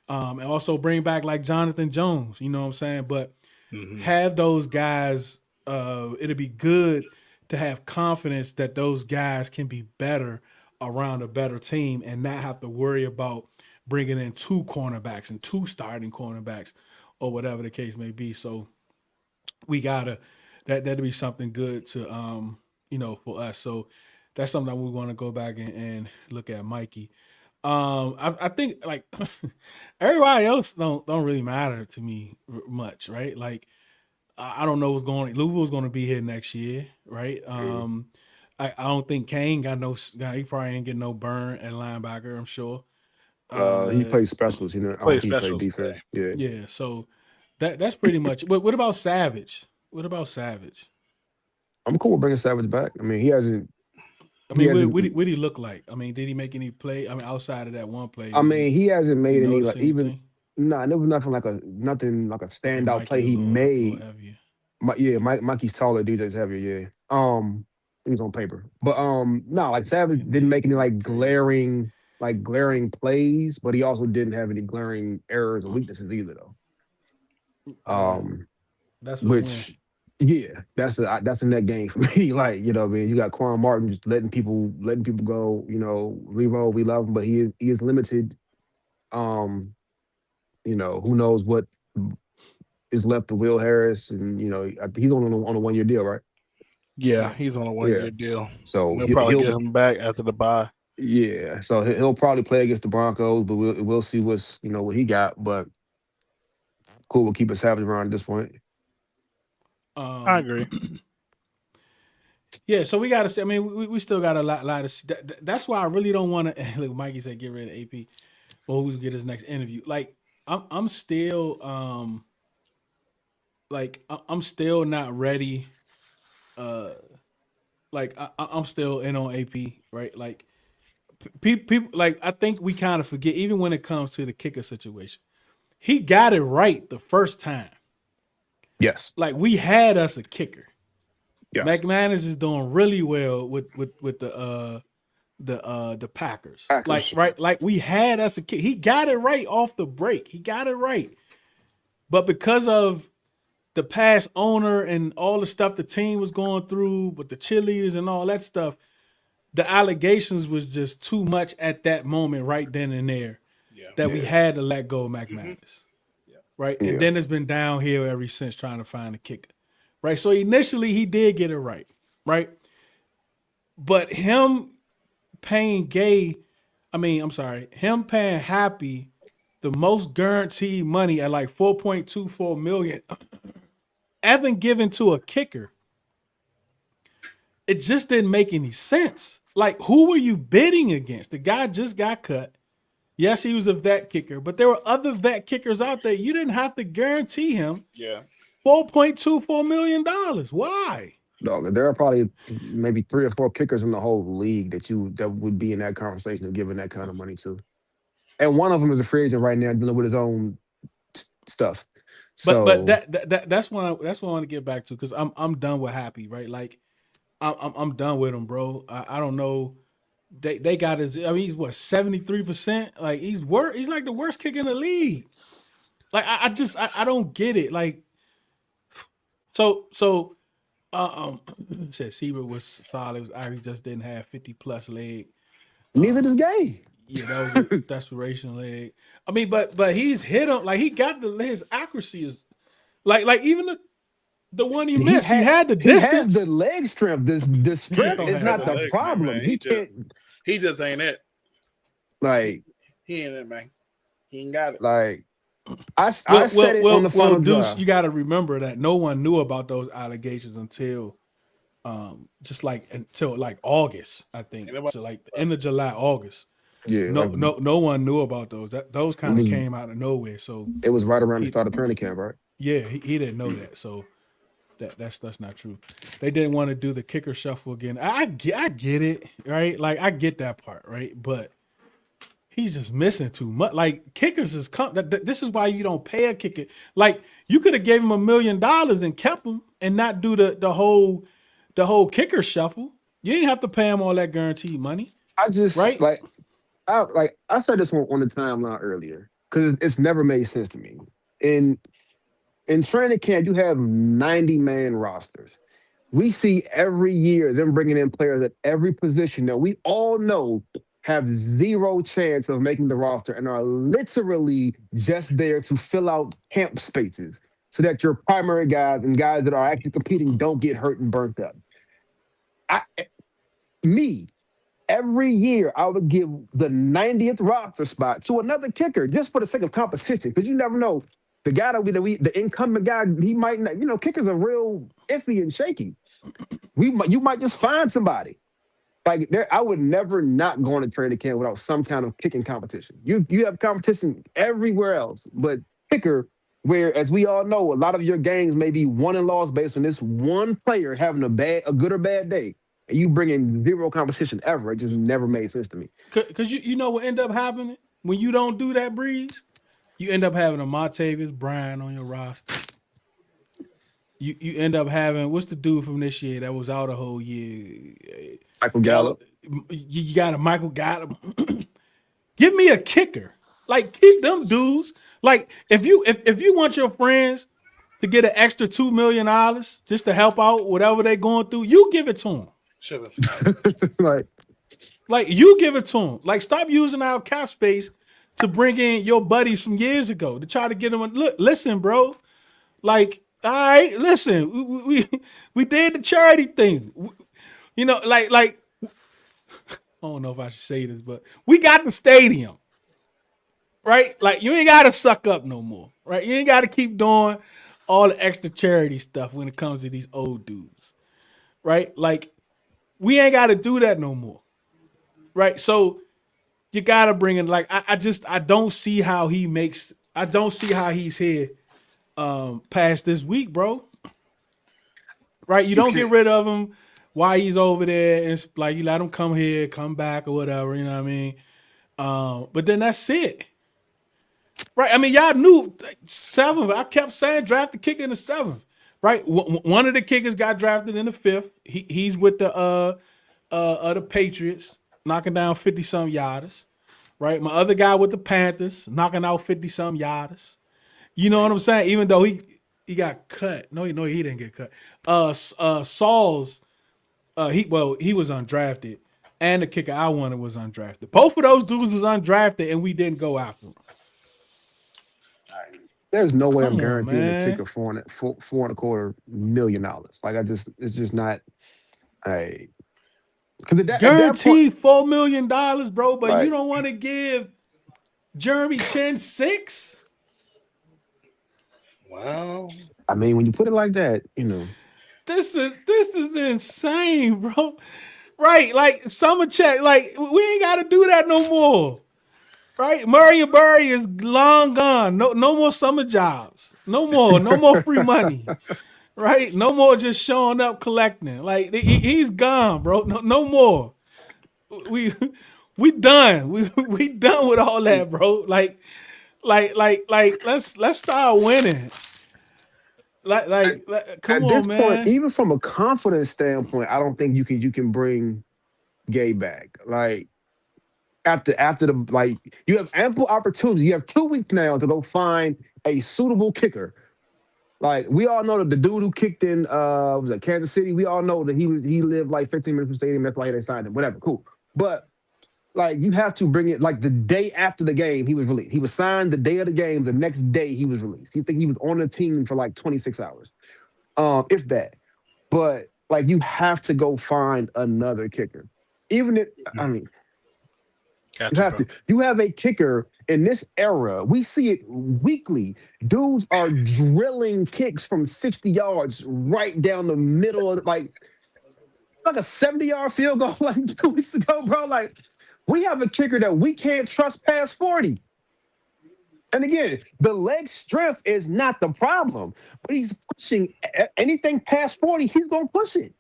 Speaker 2: And also bring back like Jonathan Jones. You know what I'm saying? But
Speaker 1: Hmm.
Speaker 2: have those guys. It'll be good to have confidence that those guys can be better around a better team and not have to worry about bringing in two cornerbacks and two starting cornerbacks or whatever the case may be. So we gotta that'll be something good to for us. So that's something that we want to go back and look at Mikey. I think like everybody else don't really matter to me much, right? Like I don't know what's going. Louisville's going to be here next year, right?
Speaker 4: Mm.
Speaker 2: I don't think Kane got no. He probably ain't getting no burn at linebacker. I'm sure.
Speaker 4: He
Speaker 2: Uh,
Speaker 4: plays specials. I don't
Speaker 1: Play
Speaker 4: think he played
Speaker 1: specials
Speaker 4: defense.
Speaker 1: today.
Speaker 4: Yeah.
Speaker 2: yeah. So that's pretty much. What about Savage? What about Savage?
Speaker 4: I'm cool with bringing Savage back. I mean, he hasn't.
Speaker 2: I
Speaker 4: He
Speaker 2: mean,
Speaker 4: hasn't.
Speaker 2: what did he look like? I mean, did he make any play? I mean, outside of that one play,
Speaker 4: I
Speaker 2: did
Speaker 4: mean, he hasn't
Speaker 2: you
Speaker 4: made any
Speaker 2: notice
Speaker 4: like even.
Speaker 2: anything?
Speaker 4: Nah, there was nothing like a
Speaker 2: Okay,
Speaker 4: standout
Speaker 2: Mikey
Speaker 4: play
Speaker 2: a
Speaker 4: he
Speaker 2: little
Speaker 4: made.
Speaker 2: heavier.
Speaker 4: Yeah, Mikey's taller, DJ's heavier. Yeah. He's on paper, but no, like Savage
Speaker 2: Fucking
Speaker 4: didn't make any
Speaker 2: nigga,
Speaker 4: like
Speaker 2: crazy.
Speaker 4: glaring plays, but he also didn't have any glaring errors or weaknesses either, though.
Speaker 2: Well,
Speaker 4: Um,
Speaker 2: that's a win.
Speaker 4: which yeah, that's a net gain for me. Like what I mean, you got Quan Martin just letting people go. Leroy, we love him, but he is limited. Um, who knows what is left of Will Harris, and I think he's on a 1 year deal, right?
Speaker 1: Yeah,
Speaker 2: Yeah.
Speaker 1: he's on a one
Speaker 4: Yeah.
Speaker 1: year deal.
Speaker 4: So
Speaker 1: They'll
Speaker 4: he,
Speaker 1: probably
Speaker 4: he'll
Speaker 1: get him back after the bye.
Speaker 4: yeah. So he'll probably play against the Broncos, but we'll see what he got. But cool, we'll keep it savage around at this point.
Speaker 1: I
Speaker 2: Um,
Speaker 1: agree.
Speaker 2: Yeah, so we got to see. I mean, we still got a lot of. That's why I really don't want to. Look, Mikey said get rid of AP. Well, who's get his next interview? Like, I'm still I'm still not ready like I'm still in on AP, right? Like people, like I think we kind of forget, even when it comes to the kicker situation. He got it right the first time.
Speaker 4: Yes.
Speaker 2: Like we had us a kicker.
Speaker 4: Yes.
Speaker 2: McManus is doing really well with the Packers. Like
Speaker 4: Packers.
Speaker 2: right, like we had us a kicker. He got it right off the break. He got it right, but because of the past owner and all the stuff the team was going through, with the cheerleaders and all that stuff, the allegations was just too much at that moment, right then and there,
Speaker 1: Yeah.
Speaker 2: that we
Speaker 4: Yeah.
Speaker 2: had to let go of McManus.
Speaker 1: Mm-hmm. Yeah.
Speaker 2: Right?
Speaker 4: Yeah.
Speaker 2: And then it's been downhill ever since trying to find a kicker. Right? So initially he did get it right. Right? But him paying him paying Happy the most guaranteed money at like 4.24 million, Evan given to a kicker, it just didn't make any sense. Like, who were you bidding against? The guy just got cut. Yes, he was a vet kicker, but there were other vet kickers out there. You didn't have to guarantee him
Speaker 1: Yeah.
Speaker 2: $4.24 million. Why?
Speaker 4: No, there are probably maybe 3 or 4 kickers in the whole league that would be in that conversation of giving that kind of money to. And one of them is a free agent right now dealing with his own stuff. So
Speaker 2: But that's what I want to get back to, because I'm done with Happy, right? Like I'm done with him, bro. I don't know. They got his. I mean, he's what, 73%. Like he's like the worst kicker in the league. Like I don't get it. Like so said Siebert was solid. It was Ivy just didn't have 50 plus leg.
Speaker 4: neither does Gay.
Speaker 2: Yeah, that was a desperation leg. I mean, but he's hit him, like he got his accuracy is like even the one he missed, he had the
Speaker 4: He has
Speaker 2: distance.
Speaker 4: the leg strength. The strength
Speaker 2: don't
Speaker 4: is
Speaker 2: have
Speaker 4: not
Speaker 2: the
Speaker 4: the
Speaker 1: legs,
Speaker 4: problem.
Speaker 1: man.
Speaker 4: He can't
Speaker 1: He just ain't it.
Speaker 4: like
Speaker 1: He ain't it, man. He ain't got it.
Speaker 4: like I said it on the final
Speaker 2: Deuce,
Speaker 4: drive.
Speaker 2: you got to remember that no one knew about those allegations until until like August, I think. So like the end of July, August.
Speaker 4: Yeah,
Speaker 2: No one knew about those. Those kind of came out of nowhere. So
Speaker 4: it was right around the start of training camp, right?
Speaker 2: yeah, he didn't know that. So that's not true. They didn't want to do the kicker shuffle again. I get it, right? Like I get that part, right? But he's just missing too much. Like kickers is this is why you don't pay a kicker. Like you could have gave him $1 million and kept him and not do the whole kicker shuffle. You didn't have to pay him all that guaranteed money,
Speaker 4: I just
Speaker 2: right?
Speaker 4: I said this on the timeline earlier because it's never made sense to me. In training camp, you have 90-man rosters. We see every year them bringing in players at every position that we all know have zero chance of making the roster and are literally just there to fill out camp spaces so that your primary guys and guys that are actually competing don't get hurt and burnt up. Every year, I would give the 90th roster spot to another kicker just for the sake of competition, because you never know. The guy the incumbent guy, he might not, kickers are real iffy and shaky. You might just find somebody. Like I would never not go on a training camp without some kind of kicking competition. You have competition everywhere else, but kicker, where as we all know, a lot of your games may be won and lost based on this one player having a good or bad day. And you bring in zero competition ever. It just never made sense to me.
Speaker 2: Because you know what end up happening when you don't do that, Breeze? You end up having a Montavious Bryant on your roster. You end up having, what's the dude from this year that was out a whole year?
Speaker 4: Michael Gallup.
Speaker 2: You got a Michael Gallup. Give me a kicker. Like keep them dudes. Like if you want your friends to get an extra $2 million just to help out whatever they're going through, you give it to them. Like you give it to them. Like stop using our cap space to bring in your buddies from years ago to try to get them. Look, listen, bro. Like, all right, listen. We did the charity thing. Like I don't know if I should say this, but we got the stadium, right? Like you ain't got to suck up no more, right? You ain't got to keep doing all the extra charity stuff when it comes to these old dudes, right? Like we ain't got to do that no more, right? So you got to bring in, like, I don't see how I don't see how he's here past this week, bro. right? You
Speaker 1: You
Speaker 2: don't get
Speaker 1: can't.
Speaker 2: rid of him while he's over there, and it's like you let him come here, come back, or whatever. You know what I mean? But then that's it, right? I mean, y'all knew like, seventh. I kept saying draft the kicker in the seventh, right? One of the kickers got drafted in the fifth. He's with the Patriots, knocking down 50 some yarders, right? My other guy with the Panthers, knocking out 50 some yarders. You know what I'm saying? Even though he got cut. No, he didn't get cut. Saul's he was undrafted, and the kicker I wanted was undrafted. Both of those dudes was undrafted, and we didn't go after them.
Speaker 4: There's no way I'm
Speaker 2: Come on,
Speaker 4: guaranteeing a
Speaker 2: man.
Speaker 4: kicker $4.25 million. Like it's just not. I because at that point,
Speaker 2: Guaranteed $4 million, bro. But you
Speaker 4: right?
Speaker 2: don't want to give Jeremy Chin 6.
Speaker 1: Well,
Speaker 4: I mean, when you put it like that,
Speaker 2: This is insane, bro. Right, like summer check. Like we ain't got to do that no more. Right, Murray and Burry is long gone. No more summer jobs. No more free money. Right, no more just showing up collecting. Like he's gone, bro. No more. We we done. We done with all that, bro. Like let's start winning.
Speaker 4: at,
Speaker 2: Come
Speaker 4: at
Speaker 2: on,
Speaker 4: this point,
Speaker 2: man.
Speaker 4: even from a confidence standpoint, I don't think you can bring Gay back. Like after the you have ample opportunity. You have 2 weeks now to go find a suitable kicker. Like we all know that the dude who kicked in was it Kansas City. We all know that he lived like 15 minutes from the stadium. That's why they signed him. Whatever, cool. But like you have to bring it like the day after the game he was released. He was signed the day of the game. The next day he was released. You think he was on the team for like 26 hours, if that. But like you have to go find another kicker. Even if I mean
Speaker 1: got
Speaker 4: you
Speaker 1: you,
Speaker 4: have
Speaker 1: bro.
Speaker 4: to. You have a kicker in this era. We see it weekly. Dudes are drilling kicks from 60 yards right down the middle of like a 70-yard field goal like 2 weeks ago, bro. Like we have a kicker that we can't trust past 40. And again, the leg strength is not the problem, but he's pushing anything past 40, he's gonna push it.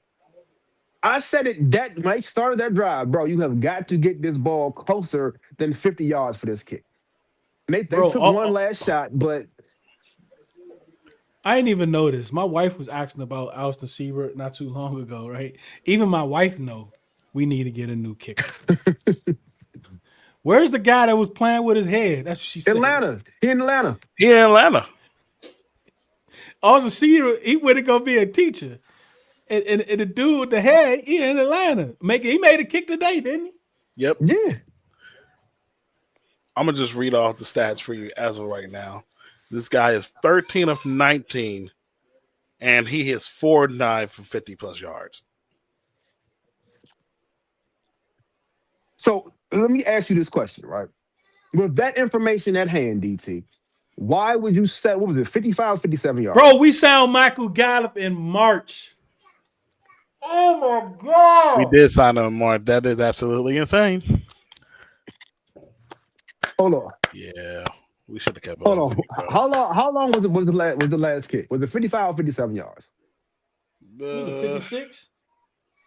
Speaker 4: I said it that night started that drive, bro. You have got to get this ball closer than 50 yards for this kick. And they
Speaker 2: Bro,
Speaker 4: took one last shot, but
Speaker 2: I didn't even notice. My wife was asking about Austin Siebert not too long ago, right? Even my wife know we need to get a new kicker. Where's the guy that was playing with his head? That's what she said.
Speaker 4: Atlanta, he in Atlanta.
Speaker 1: He in Atlanta.
Speaker 2: Austin Siebert, he went to go be a teacher. And the dude with the head, he in Atlanta. He made a kick today, didn't he?
Speaker 1: Yep.
Speaker 4: Yeah.
Speaker 1: I'm gonna just read off the stats for you as of right now. This guy is 13 of 19, and he hits 4-9 for 50 plus yards.
Speaker 4: So let me ask you this question, right? With that information at hand, DT, why would you set, what was it, 55, 57 yards?
Speaker 2: Bro, we sound Michael Gallup in March. Oh my
Speaker 1: We
Speaker 2: God.
Speaker 1: did sign him more. That is absolutely insane.
Speaker 4: Hold on.
Speaker 1: Yeah, we should have kept
Speaker 4: Hold
Speaker 1: on.
Speaker 4: on. How long was the last kick? Was it 55 or 57 yards?
Speaker 2: What was it, 56?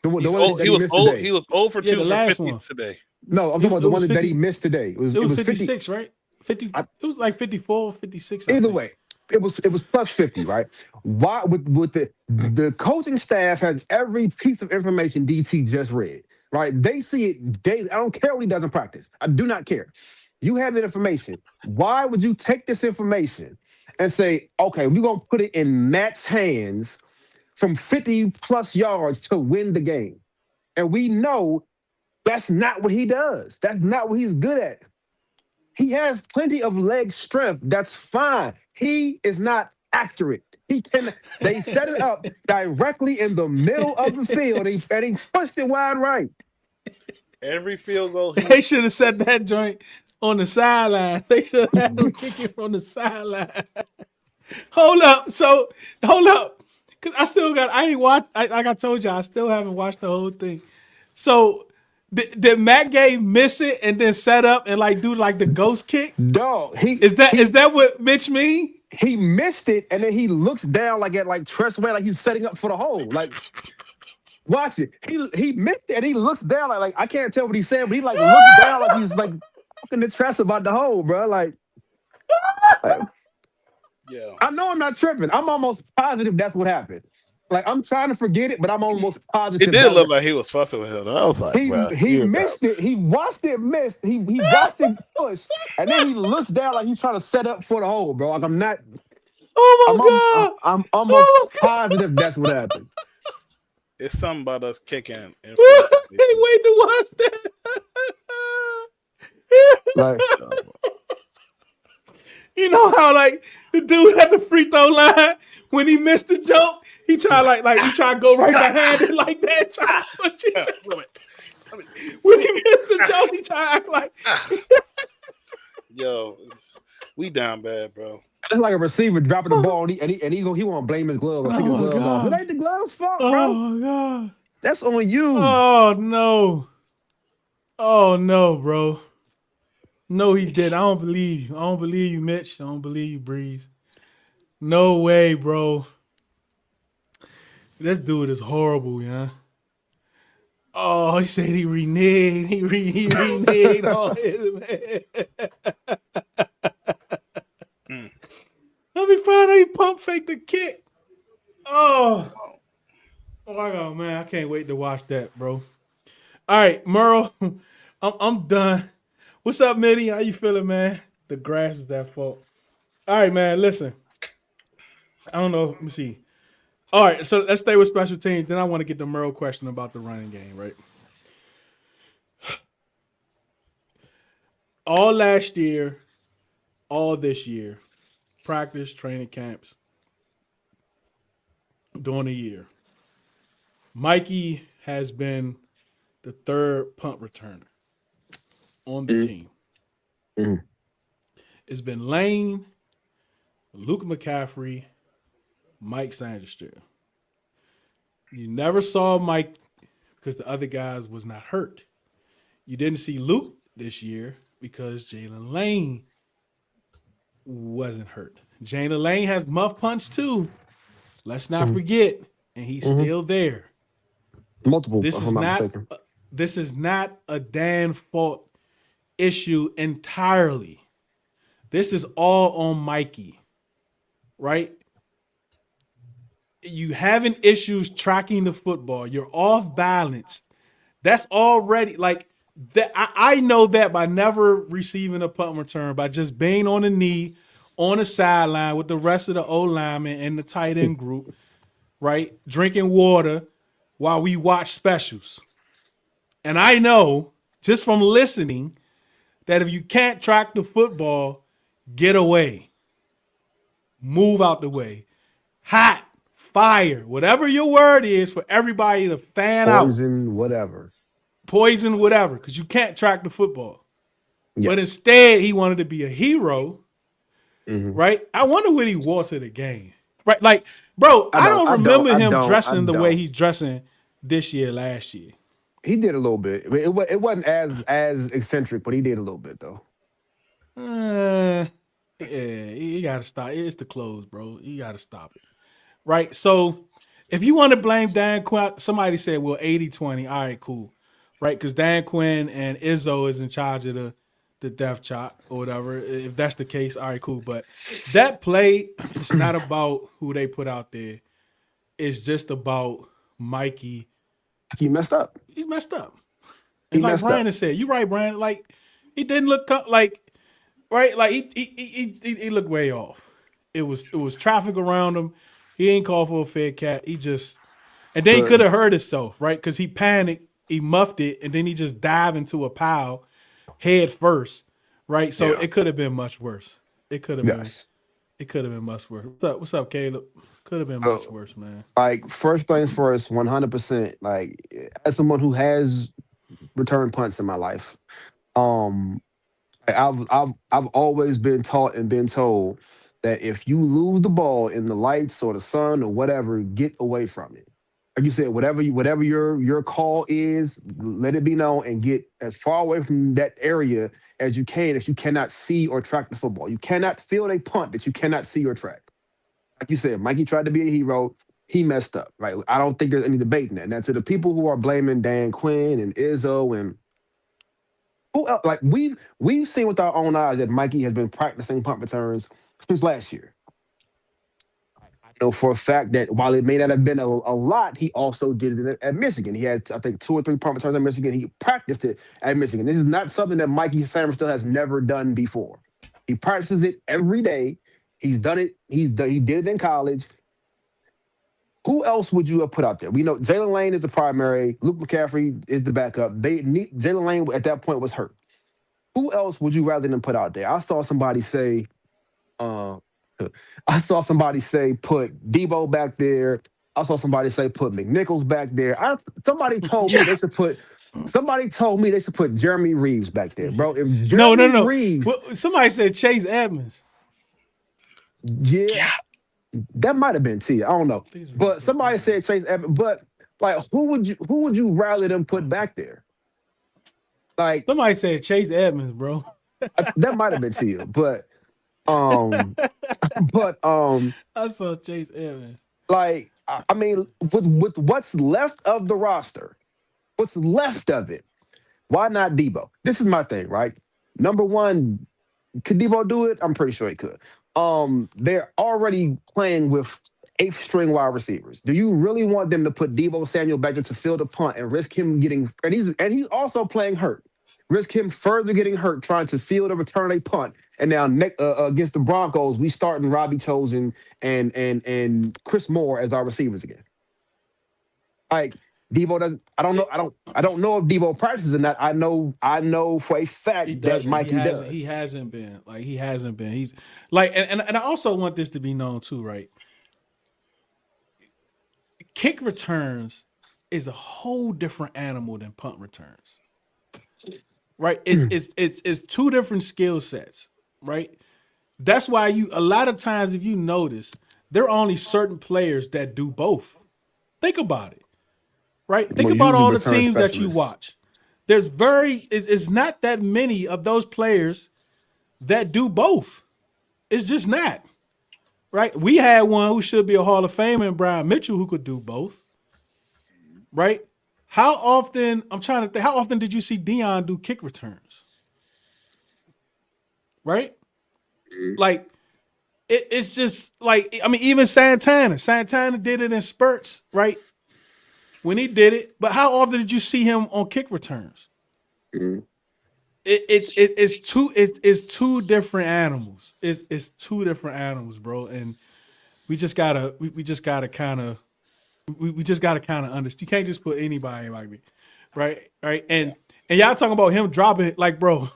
Speaker 4: The one that
Speaker 1: He
Speaker 4: he
Speaker 1: was
Speaker 4: missed
Speaker 1: old.
Speaker 4: today.
Speaker 1: He was over
Speaker 2: Yeah,
Speaker 1: 2
Speaker 2: the
Speaker 1: for
Speaker 2: last
Speaker 1: 50
Speaker 2: one.
Speaker 1: today.
Speaker 4: No, I'm talking about the
Speaker 2: It was
Speaker 4: one that
Speaker 2: 50
Speaker 4: he missed today.
Speaker 2: It was
Speaker 4: 50.
Speaker 2: 56, right? 50.
Speaker 4: I-
Speaker 2: It was like 54, 56. I
Speaker 4: Either
Speaker 2: think.
Speaker 4: way, it was plus 50, right? Why with the coaching staff has every piece of information DT just read, right? They see it daily. I don't care what he does in practice. I do not care. You have that information. Why would you take this information and say, okay, we're gonna put it in Matt's hands from 50 plus yards to win the game? And we know that's not what he does. That's not what he's good at. He has plenty of leg strength. That's fine. He is not accurate. He can. They set it up directly in the middle of the field, and he pushed it wide right.
Speaker 1: Every field goal.
Speaker 2: They should have set that joint on the sideline. They should have had him kicking from the sideline. Hold up. So, hold up. Because I ain't watched, like I told you, I still haven't watched the whole thing. So, did Matt Gay miss it and then set up and like do like the ghost kick?
Speaker 4: Dog,
Speaker 2: Is that what Mitch mean?
Speaker 4: he missed it, and then he looks down like at like Tressway, like he's setting up for the hole. Like, watch it. He missed it, and he looks down like I can't tell what he's saying, but he like looks down like he's like talking to Tress about the hole, bro. Like,
Speaker 1: Yeah.
Speaker 4: I know I'm not tripping. I'm almost positive that's what happened. Like, I'm trying to forget it, but I'm almost positive.
Speaker 1: It did look like he was fussing with him. I was like, bro,
Speaker 4: he missed it. He watched it miss. He watched it push, and then he looks down like he's trying to set up for the hole, bro. Like, I'm not.
Speaker 2: Oh my god!
Speaker 4: I'm almost positive that's what happened.
Speaker 1: It's something about us kicking. And
Speaker 2: Can't wait to watch that.
Speaker 4: Like,
Speaker 2: you know how like the dude at the free throw line when he missed the joke, he tried he tried to go right behind it like that, try to push it. When he missed the joke, he tried to act like
Speaker 1: yo, we down bad, bro.
Speaker 4: it's like a receiver dropping the ball, and he want to blame his glove or take his glove off. It ain't the glove's fault, bro.
Speaker 2: oh my god.
Speaker 4: That's on you.
Speaker 2: Oh no. Oh no, bro. No, he did. I don't believe you. I don't believe you, Mitch. I don't believe you, Breeze. No way, bro. This dude is horrible, yeah. Oh, he said he reneged. He reneged on his man. Let me find out he pump faked the kick. Oh my god, man. I can't wait to watch that, bro. All right, Merle. I'm done. What's up, Mitty? How you feeling, man? The grass is that fault. All right, man. Listen. I don't know. Let me see. All right, so let's stay with special teams. Then I want to get the Merle question about the running game, right? All last year, all this year, practice, training camps, during the year, Mikey has been the third punt returner on the team. It's been Lane, Luke McCaffrey, Mike Sanderstead. You never saw Mike because the other guys was not hurt. You didn't see Luke this year because Jalen Lane wasn't hurt. Jalen Lane has muff punch too. Let's not forget, and he's still there.
Speaker 4: Multiple.
Speaker 2: This is not a Dan fault issue entirely. This is all on Mikey, right? You having issues tracking the football. You're off balance. That's already like that. I know that by never receiving a punt return, by just being on the knee, on the sideline with the rest of the O linemen and the tight end group, right? Drinking water while we watch specials. And I know just from listening that if you can't track the football, get away. Move out the way. Hot, fire, whatever your word is for everybody to fan out.
Speaker 4: Poison, whatever.
Speaker 2: Poison, whatever, because you can't track the football.
Speaker 4: Yes.
Speaker 2: But instead, he wanted to be a hero, right? I wonder what he wore to the game. Right? Like, bro, I don't remember him dressing the way he's dressing this year, last year.
Speaker 4: He did a little bit. It wasn't as eccentric, but he did a little bit though.
Speaker 2: Yeah, you gotta stop. It's the clothes, bro. You gotta stop it. Right? So if you want to blame Dan Quinn, somebody said, well, 80-20. All right, cool. Right? Because Dan Quinn and Izzo is in charge of the death chop or whatever. If that's the case, all right, cool. But that play, it's not about who they put out there. It's just about Mikey.
Speaker 4: He messed up.
Speaker 2: He's messed up. And like Brandon said, you're right, Brandon. Like, he didn't look like, right? Like, he looked way off. It was traffic around him. He ain't called for a fair cat. He just, and then he could have hurt himself, right? Because he panicked, he muffed it, and then he just dived into a pile head first, right? So it could have been much worse. It could have been. It could have been much worse. What's up, Caleb? Could have been much worse, man.
Speaker 4: Like, first things first, 100%. Like, as someone who has returned punts in my life, I've always been taught and been told that if you lose the ball in the lights or the sun or whatever, get away from it. Like you said, whatever your call is, let it be known and get as far away from that area as you can if you cannot see or track the football. You cannot field a punt that you cannot see or track. Like you said, Mikey tried to be a hero. He messed up, right? I don't think there's any debating that. Now, to the people who are blaming Dan Quinn and Izzo and who else, like we've seen with our own eyes that Mikey has been practicing punt returns since last year. I know for a fact that while it may not have been a lot, he also did it at Michigan. He had, I think, 2 or 3 punt returns at Michigan. He practiced it at Michigan. This is not something that Mikey Samuel has never done before. He practices it every day. He's done it. He did it in college. Who else would you have put out there? We know Jalen Lane is the primary. Luke McCaffrey is the backup. Jalen Lane at that point was hurt. Who else would you rather than put out there? I saw somebody say put Debo back there. I saw somebody say put McNichols back there. Somebody told me they should put Jeremy Reeves back there, bro. If Jeremy Reeves,
Speaker 2: well, somebody said Chase Edmonds.
Speaker 4: Yeah. That might have been Tia. I don't know. But somebody said Chase Edmonds. But like who would you rather them put back there? Like
Speaker 2: somebody said Chase Edmonds, bro.
Speaker 4: That might have been Tia. But I
Speaker 2: saw Chase Evans.
Speaker 4: Like, I mean, with what's left of the roster, what's left of it, why not Debo? This is my thing, right? Number one, could Debo do it? I'm pretty sure he could. They're already playing with 8th string wide receivers. Do you really want them to put Debo Samuel back there to field a punt and risk him getting? And he's also playing hurt. Risk him further getting hurt trying to field a return a punt. And now against the Broncos, we starting Robbie Chosen and Chris Moore as our receivers again. Like Debo doesn't. I don't know. I don't know if Debo practices or not. I know for a fact that Mikey does.
Speaker 2: He hasn't been. He's like, and I also want this to be known too, right? Kick returns is a whole different animal than punt returns. Right? It's 2 different skill sets, right? That's why a lot of times, if you notice, there are only certain players that do both. Think about it, right? Think about all the teams that you watch. It's not that many of those players that do both. It's just not, right? We had one who should be a Hall of Famer in Brian Mitchell who could do both, right? How often did you see Dion do kick returns? Right? Like, it's just like, I mean, even Santana did it in spurts, right? When he did it, but how often did you see him on kick returns? Mm-hmm. It's 2 different animals. It's 2 different animals, bro. And we just gotta kind of understand. You can't just put anybody like me, right? And y'all talking about him dropping it, like, bro.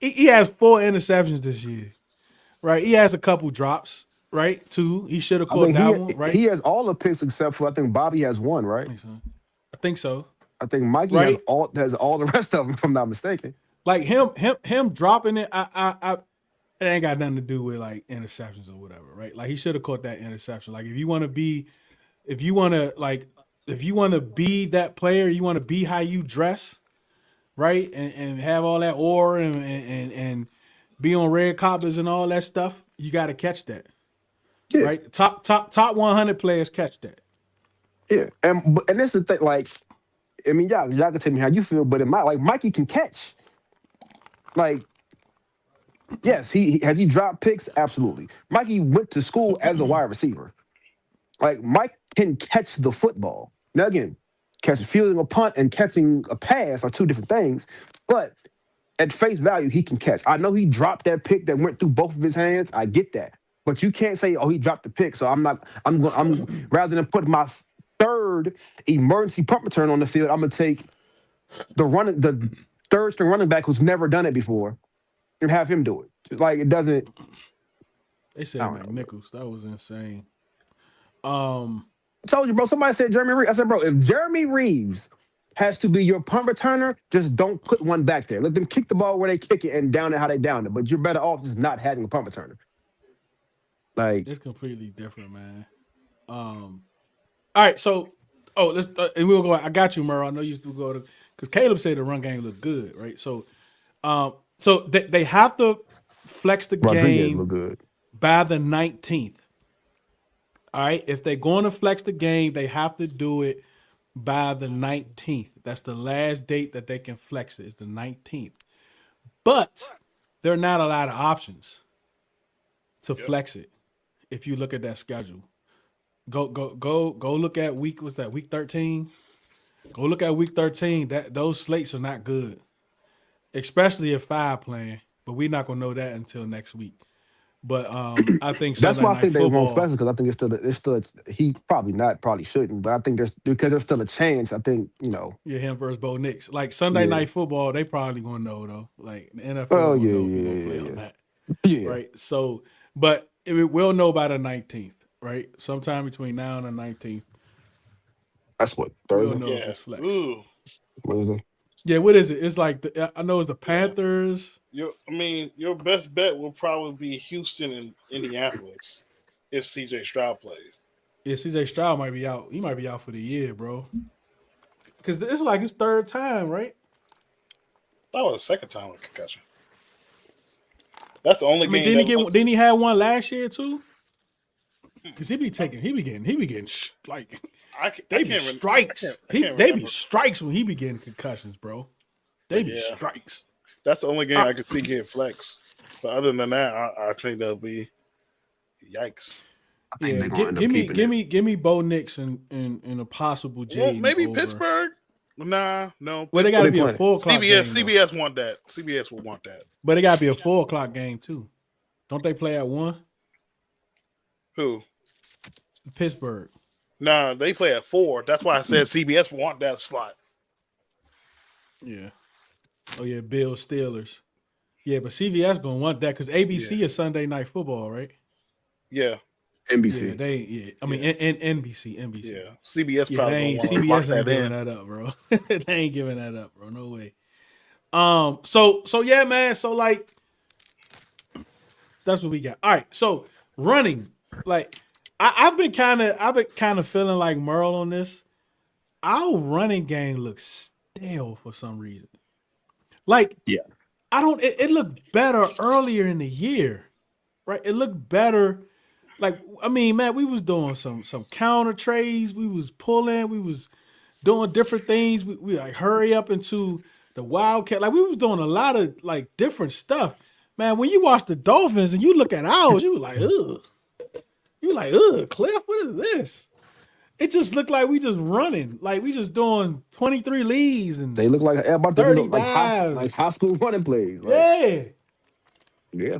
Speaker 2: he has 4 interceptions this year, right? He has a couple drops, right? 2. He should have caught that one, right?
Speaker 4: He has all the picks except for I think Bobby has 1, right?
Speaker 2: I think so.
Speaker 4: I think Mikey has all the rest of them, if I'm not mistaken.
Speaker 2: Like him dropping it, it ain't got nothing to do with like interceptions or whatever, right? Like he should have caught that interception. Like if you want to be that player, you want to be how you dress, right? And have all that aura and be on red carpets and all that stuff, you got to catch that. Yeah. Right? Top 100 players catch that.
Speaker 4: Yeah. And that's the thing, like, I mean, y'all can tell me how you feel, but Mikey can catch. Like, yes, has he dropped picks? Absolutely. Mikey went to school as a wide receiver. Like, Mike can catch the football. Now, again, fielding a punt and catching a pass are 2 different things, but at face value, he can catch. I know he dropped that pick that went through both of his hands. I get that. But you can't say, oh, he dropped the pick. So I'm rather than put my 3rd emergency punt return on the field, I'm going to take the 3rd string running back who's never done it before and have him do it. Like, it doesn't.
Speaker 2: They said McNichols. That was insane.
Speaker 4: I told you, bro. Somebody said Jeremy Reeves. I said, bro, if Jeremy Reeves has to be your punt returner, just don't put one back there. Let them kick the ball where they kick it and down it how they down it. But you're better off just not having a punt returner. Like,
Speaker 2: it's completely different, man. All right, so Oh, let's and we'll go. I got you, Merle. I know you used to go to because Caleb said the run game looked good, right? So they have to flex the
Speaker 4: Rodriguez
Speaker 2: game
Speaker 4: look good.
Speaker 2: by the 19th. All right, if they're going to flex the game, they have to do it by the 19th. That's the last date that they can flex it. It's the 19th. But there are not a lot of options to flex it. If you look at that schedule, go look at week. What's that? Week 13. Go look at week 13. Those slates are not good, especially if 5 playing. But we're not gonna know that until next week. But I think
Speaker 4: That's
Speaker 2: Sunday
Speaker 4: why I
Speaker 2: night
Speaker 4: think they won't
Speaker 2: football.
Speaker 4: flex it because I think it's still he probably shouldn't, but I think there's still a chance. I think
Speaker 2: Yeah, him versus Bo Nix. Like Sunday
Speaker 4: yeah.
Speaker 2: night football, they probably gonna know though. Like the NFL
Speaker 4: Oh
Speaker 2: gonna
Speaker 4: yeah,
Speaker 2: know who
Speaker 4: yeah,
Speaker 2: gonna play
Speaker 4: yeah,
Speaker 2: on
Speaker 4: yeah,
Speaker 2: that,
Speaker 4: yeah.
Speaker 2: right? So, but we'll know by the 19th, right? Sometime between now and the 19th,
Speaker 4: That's what
Speaker 2: we'll
Speaker 4: Thursday.
Speaker 2: know if
Speaker 1: Yeah.
Speaker 2: it's flexed.
Speaker 1: Ooh.
Speaker 4: Wednesday.
Speaker 2: Yeah, what is it? It's like I know it's the Panthers.
Speaker 1: Your best bet will probably be Houston and Indianapolis if CJ Stroud plays.
Speaker 2: Yeah, CJ Stroud might be out. He might be out for the year, bro. Because it's like his 3rd time, right?
Speaker 1: That was the second time with concussion. That's the only
Speaker 2: I mean,
Speaker 1: game.
Speaker 2: didn't he have one last year too? Because he be getting like they be strikes. They be strikes when he be getting concussions, bro. They be strikes.
Speaker 1: That's the only game I could see get flex. But other than that, I think that'll be yikes.
Speaker 4: I think
Speaker 2: Yeah,
Speaker 4: they're gonna end up keeping it.
Speaker 2: give me Bo Nix and a possible Jaden.
Speaker 1: Maybe
Speaker 2: over.
Speaker 1: Pittsburgh. Nah, no.
Speaker 2: Well, they got to
Speaker 4: They
Speaker 2: be a
Speaker 4: playing?
Speaker 2: 4 o'clock game.
Speaker 1: CBS want that. CBS will want that.
Speaker 2: But it got to be a 4 o'clock game too. Don't they play at 1?
Speaker 1: Who?
Speaker 2: Pittsburgh.
Speaker 1: Nah, they play at 4. That's why I said CBS want that slot.
Speaker 2: Yeah. Oh yeah, Bills Steelers. Yeah, but CBS gonna want that because ABC is Sunday Night Football, right?
Speaker 1: Yeah.
Speaker 4: NBC.
Speaker 2: Yeah, I mean NBC.
Speaker 1: Yeah. CBS
Speaker 2: Yeah,
Speaker 1: probably
Speaker 2: CBS ain't giving that up, bro. They ain't giving that up, bro. No way. So yeah, man. So like, that's what we got. All right. So running, like, I've been kind of feeling like Merle on this. Our running game looks stale for some reason. Like,
Speaker 4: Yeah.
Speaker 2: It looked better earlier in the year, right? It looked better. Like, I mean, man, we was doing some counter trades. We was pulling. We was doing different things. We like hurry up into the Wildcat. Like, we was doing a lot of like different stuff. Man, when you watch the Dolphins and you look at ours, you were like, ugh. You like, ugh, Cliff, what is this? It just looked like we just running. Like, we just doing 23 leads and
Speaker 4: They look like about
Speaker 2: 30
Speaker 4: like
Speaker 2: dives.
Speaker 4: high school running plays. Like,
Speaker 2: Yeah.
Speaker 4: yeah.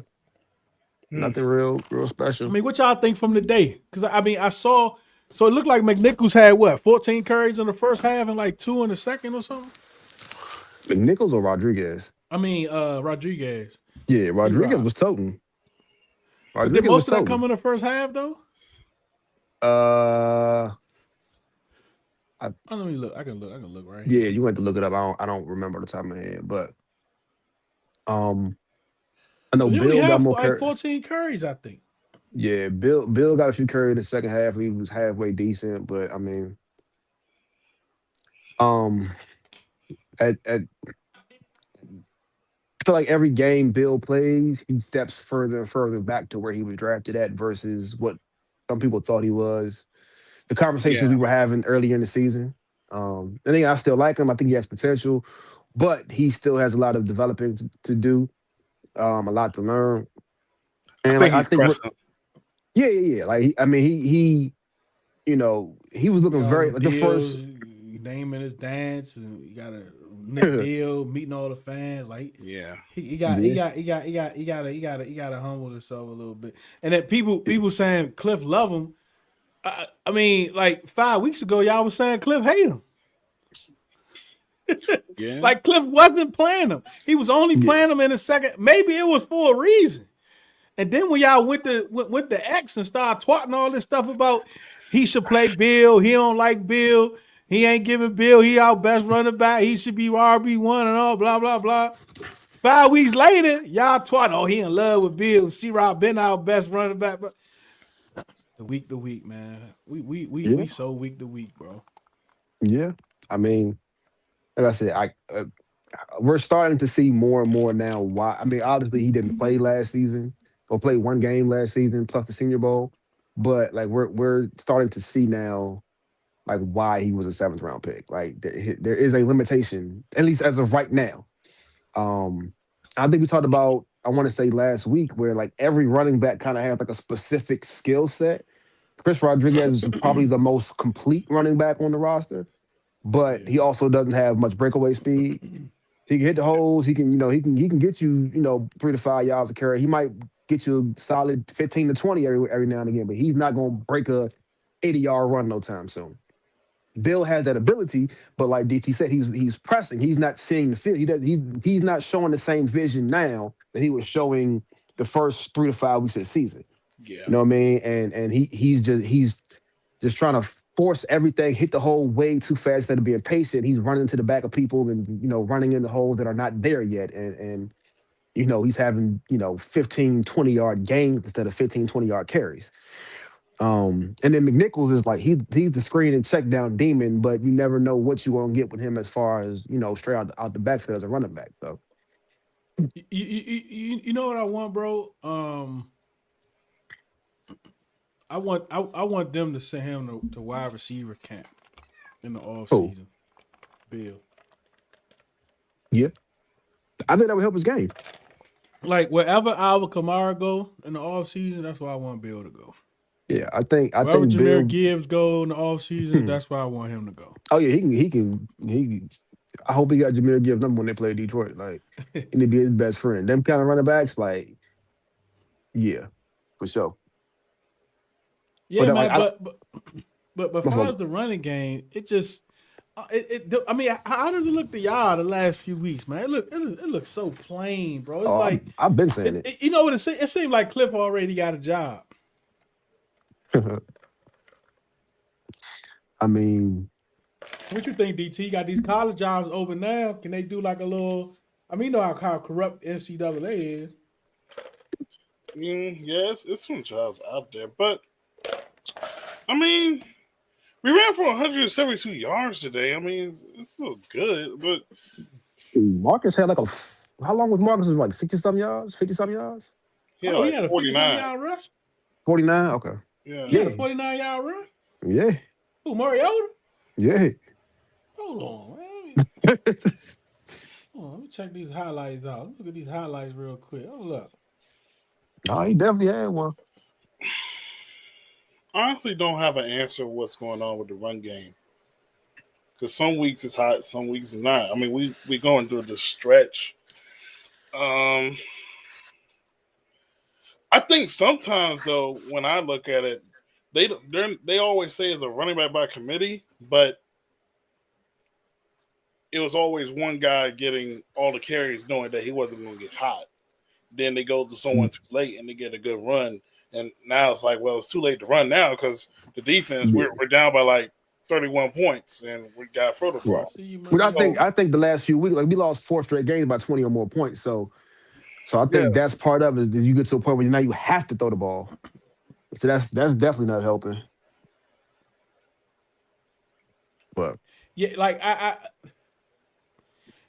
Speaker 4: Nothing real special.
Speaker 2: I mean, what y'all think from the day? Because I mean, I saw. So it looked like McNichols had what 14 carries in the first half and like 2 in the second or something.
Speaker 4: The Nichols or Rodriguez?
Speaker 2: I mean, Rodriguez.
Speaker 4: Yeah, Rodriguez was toting.
Speaker 2: But did most of that come in the first half though? Let me look. I can look right here.
Speaker 4: Yeah, you went to look it up. I don't remember the top of my head, but I know Bill got more
Speaker 2: like 14 carries, I think.
Speaker 4: Yeah, Bill got a few carries in the second half. He was halfway decent, but I mean, I feel like every game Bill plays, he steps further and further back to where he was drafted at versus what some people thought he was. The conversations we were having earlier in the season. And then I still like him. I think he has potential, but he still has a lot of developing to do, a lot to learn. And I think yeah. Like he he was looking very like the first
Speaker 2: naming his dance, and you got a Nick Deal meeting all the fans. Like he got to humble himself a little bit. And then people saying Cliff love him. I mean, like 5 weeks ago, y'all was saying Cliff hate him.
Speaker 1: Yeah.
Speaker 2: Like Cliff wasn't playing him. He was only playing him in the second. Maybe it was for a reason. And then when y'all went to X and started twatting all this stuff about he should play Bill, he don't like Bill, he ain't giving Bill, he our best running back, he should be RB1 and all, blah, blah, blah. 5 weeks later, y'all twatting, oh, he in love with Bill, C-Rob been our best running back. But the week to week, man. We so week to week, bro.
Speaker 4: Yeah, I mean, like I said, we're starting to see more and more now. Why? I mean, obviously he didn't play last season or play one game last season plus the Senior Bowl, but like we're starting to see now like why he was a seventh round pick. Like there is a limitation, at least as of right now. Um, I think we talked about, I want to say last week, where like every running back kind of has like a specific skill set. Chris Rodriguez is probably the most complete running back on the roster, but
Speaker 2: Yeah.
Speaker 4: he also doesn't have much breakaway speed. He can hit the holes. He can, he can get you, 3 to 5 yards of carry. He might get you a solid 15 to 20 every now and again, but he's not gonna break a 80-yard run no time soon. Bill has that ability, but like DT said, he's pressing. He's not seeing the field. He's not showing the same vision now that he was showing the first 3 to 5 weeks of the season.
Speaker 1: Yeah.
Speaker 4: You know what I mean? And he's just trying to force everything, hit the hole way too fast instead of being patient. He's running to the back of people and running in the holes that are not there yet. And he's having 15, 20-yard gains instead of 15, 20-yard carries. And then McNichols is like he's the screen and check down demon, but you never know what you gonna get with him as far as straight out the backfield as a running back. So
Speaker 2: You know what I want, bro? I want them to send him to wide receiver camp in the off
Speaker 4: oh
Speaker 2: season. Bill,
Speaker 4: yeah, I think that would help his game.
Speaker 2: like wherever Alvin Kamara go in the off season, that's where I want Bill to go.
Speaker 4: Yeah, I
Speaker 2: Wherever
Speaker 4: think
Speaker 2: Jameer
Speaker 4: Bill.
Speaker 2: Gibbs go in the off season, that's where I want him to go.
Speaker 4: Oh yeah, he can. I hope he got Jameer Gibbs number when they play Detroit. Like he need to be his best friend. Them kind of running backs, like yeah, for sure. But
Speaker 2: Yeah,
Speaker 4: then, like
Speaker 2: man.
Speaker 4: I,
Speaker 2: But
Speaker 4: my
Speaker 2: far
Speaker 4: fault.
Speaker 2: as the running game, it just I mean, how does it look to y'all the last few weeks, man? It looks so plain, bro. It's
Speaker 4: Oh,
Speaker 2: like
Speaker 4: I've been saying it.
Speaker 2: you know what it seemed like Cliff already got a job.
Speaker 4: I mean,
Speaker 2: What you think, DT? Got these college jobs open now? Can they do like a little? I mean, you know how corrupt NCAA is.
Speaker 1: Yes, it's some jobs out there, but I mean, we ran for 172 yards today. I mean, it's still good, but
Speaker 4: see, Marcus had like how long was Marcus? Like 60 some yards, 50 some yards,
Speaker 1: he had
Speaker 2: Oh, he
Speaker 1: like
Speaker 2: had a 50-something
Speaker 1: 49.
Speaker 2: yard rush.
Speaker 4: 49. Okay,
Speaker 1: Yeah.
Speaker 2: He had a
Speaker 4: yeah,
Speaker 2: 49-yard run.
Speaker 4: yeah,
Speaker 2: Who, Mariota?
Speaker 4: yeah.
Speaker 2: Hold on, man. Hold on, let me check these highlights out. Look at these highlights real quick. Hold up.
Speaker 4: No, he definitely had one.
Speaker 1: Honestly, don't have an answer what's going on with the run game because some weeks it's hot, some weeks it's not. I mean, we going through the stretch. Um, I think sometimes though, when I look at it, they always say it's a running back by committee, but it was always one guy getting all the carries, knowing that he wasn't going to get hot. Then they go to someone too late and they get a good run, and now it's like, well, it's too late to run now because the defense
Speaker 4: Yeah,
Speaker 1: we're down by like 31 points and we got throw the
Speaker 4: right.
Speaker 1: ball.
Speaker 2: See you,
Speaker 4: But
Speaker 2: man.
Speaker 1: So
Speaker 4: I think the last few weeks, like we lost 4 straight games by 20 or more points. So I
Speaker 1: yeah,
Speaker 4: think that's part of it is that you get to a point where now you have to throw the ball. So that's definitely not helping. But
Speaker 2: Yeah, like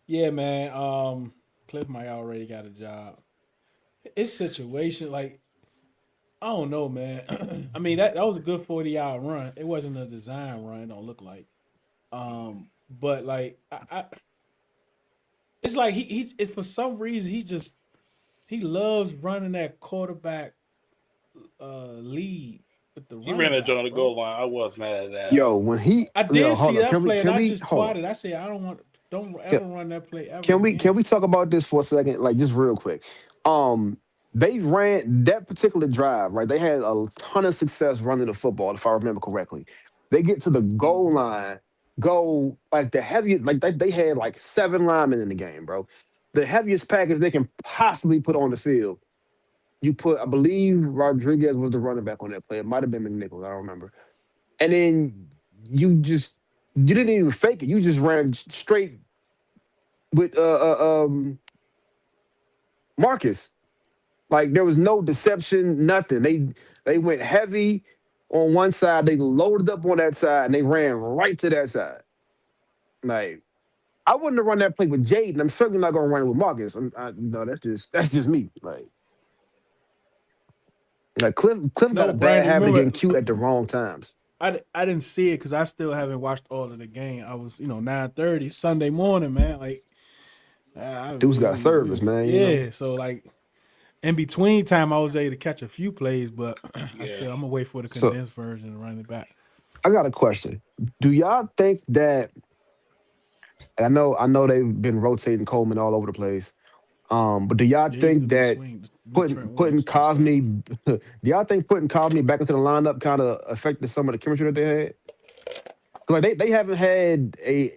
Speaker 2: yeah, man. Cliff might already got a job. It's situation like I don't know, man. I mean that was a good 40-hour run. It wasn't a design run. It don't look like. But like it's like it's for some reason he loves running that quarterback lead with the
Speaker 1: he ran
Speaker 2: running
Speaker 1: that joint
Speaker 2: back,
Speaker 1: on the
Speaker 2: bro.
Speaker 1: goal line. I was mad at that.
Speaker 4: yo, when he
Speaker 2: I
Speaker 4: yo,
Speaker 2: did
Speaker 4: hold
Speaker 2: see
Speaker 4: on,
Speaker 2: that play and
Speaker 4: can
Speaker 2: I
Speaker 4: we
Speaker 2: just
Speaker 4: hold on?
Speaker 2: twatted. I said I don't
Speaker 4: Can,
Speaker 2: ever run that play ever
Speaker 4: can we
Speaker 2: again.
Speaker 4: talk about this for a second? Like just real quick. Um, they ran that particular drive, right? They had a ton of success running the football, if I remember correctly. They get to the goal
Speaker 2: Mhm.
Speaker 4: line, go like the heaviest, like they had like 7 linemen in the game, bro. The heaviest package they can possibly put on the field. You put, I believe Rodriguez was the running back on that play. It might have been McNichols, I don't remember. And then you didn't even fake it. You just ran straight with Marcus. Like there was no deception, nothing. They went heavy on one side, they loaded up on that side, and they ran right to that side. Like I wouldn't have run that play with Jaden. I'm certainly not gonna run it with Marcus. No, that's just me. Like Cliff got
Speaker 2: No,
Speaker 4: a bad
Speaker 2: Brandon,
Speaker 4: habit of
Speaker 2: remember
Speaker 4: getting cute at the wrong times.
Speaker 2: I didn't see it because I still haven't watched all of the game. I was 9:30 Sunday morning, man. Like
Speaker 4: Dude's got service, man. You know.
Speaker 2: yeah. So like in between time, I was able to catch a few plays, but
Speaker 1: Yeah.
Speaker 2: I'm gonna wait for the
Speaker 4: So
Speaker 2: condensed version and run it back.
Speaker 4: I got a question. Do y'all think that I know they've been rotating Coleman all over the place. But do y'all
Speaker 2: Yeah, he's the
Speaker 4: think
Speaker 2: new
Speaker 4: that
Speaker 2: swing, the new Trent
Speaker 4: putting
Speaker 2: Williams style.
Speaker 4: Cosme do y'all think putting Cosme back into the lineup kind of affected some of the chemistry that they had? 'Cause, like they haven't had a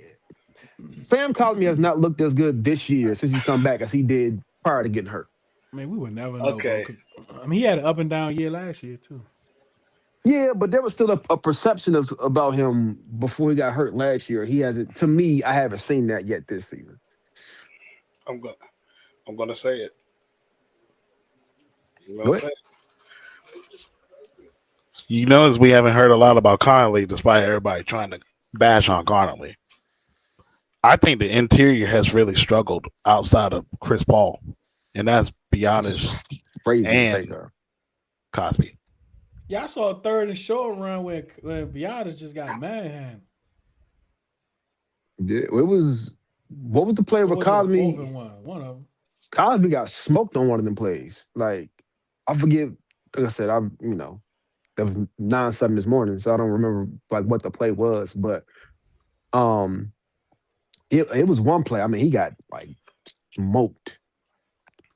Speaker 4: Sam Cosme has not looked as good this year since he's come back as he did prior to getting hurt.
Speaker 2: I mean, we would never know, bro.
Speaker 1: Okay.
Speaker 2: 'Cause, I mean, he had an up and down year last year too.
Speaker 4: Yeah, but there was still a perception of about him before he got hurt last year. He hasn't. To me, I haven't seen that yet this season.
Speaker 1: I'm gonna I'm gonna say it. I'm gonna
Speaker 4: What?
Speaker 1: say it. As we haven't heard a lot about Connolly, despite everybody trying to bash on Connolly. I think the interior has really struggled outside of Chris Paul, and that's
Speaker 4: It's
Speaker 1: Biotis
Speaker 4: just crazy to say,
Speaker 1: and
Speaker 4: though.
Speaker 1: Cosby.
Speaker 2: Yeah, I saw a third and short run when Biotis just got manhandled.
Speaker 4: Yeah, it was. What was the play
Speaker 2: Or
Speaker 4: with
Speaker 2: was it a fourth
Speaker 4: Cosme?
Speaker 2: and one? One of them.
Speaker 4: Cosby got smoked on one of them plays. Like I forget. Like I said, that was 9-7 this morning, so I don't remember like what the play was. But um, it was one play. I mean, he got like smoked.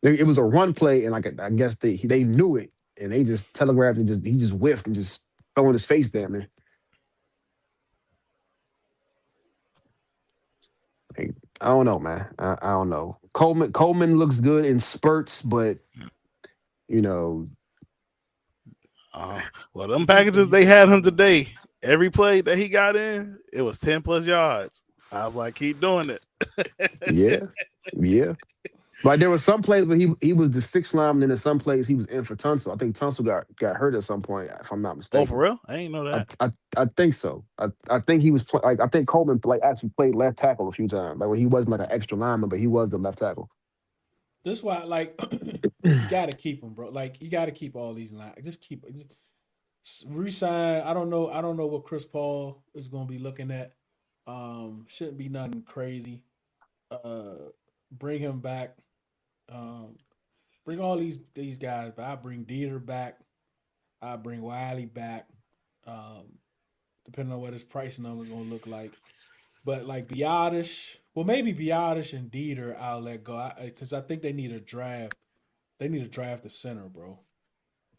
Speaker 4: It was a run play, and like I guess they knew it, and they just telegraphed and he just whiffed and just fell on his face down there. Like, I don't know, man. I don't know. Coleman looks good in spurts, but you know,
Speaker 1: Well, them packages they had him today. Every play that he got in, it was 10 plus yards. I was like, keep doing it.
Speaker 4: yeah, yeah. Like there were some plays where he was the sixth lineman, and in some plays he was in for Tunsil. I think Tunsil got hurt at some point, if I'm not
Speaker 1: Oh, for
Speaker 4: mistaken.
Speaker 1: real? I ain't know
Speaker 4: I
Speaker 1: that.
Speaker 4: I, I think so. I think he was like I think Coleman like actually played left tackle a few times. Like when he wasn't like an extra lineman, but he was the left tackle.
Speaker 2: This is why, like, you got to keep them, bro. Like, you got to keep all these lines. Just keep resign. I don't know. I don't know what Chris Paul is going to be looking at. Shouldn't be nothing crazy. Bring him back. Um, bring all these guys. But I bring Dieter back. I bring Wiley back. Um, depending on what his price number is going to look like. But like Biotish, well, maybe Biotish and Dieter, I'll let go because I think they need a draft. They need to draft a center, bro.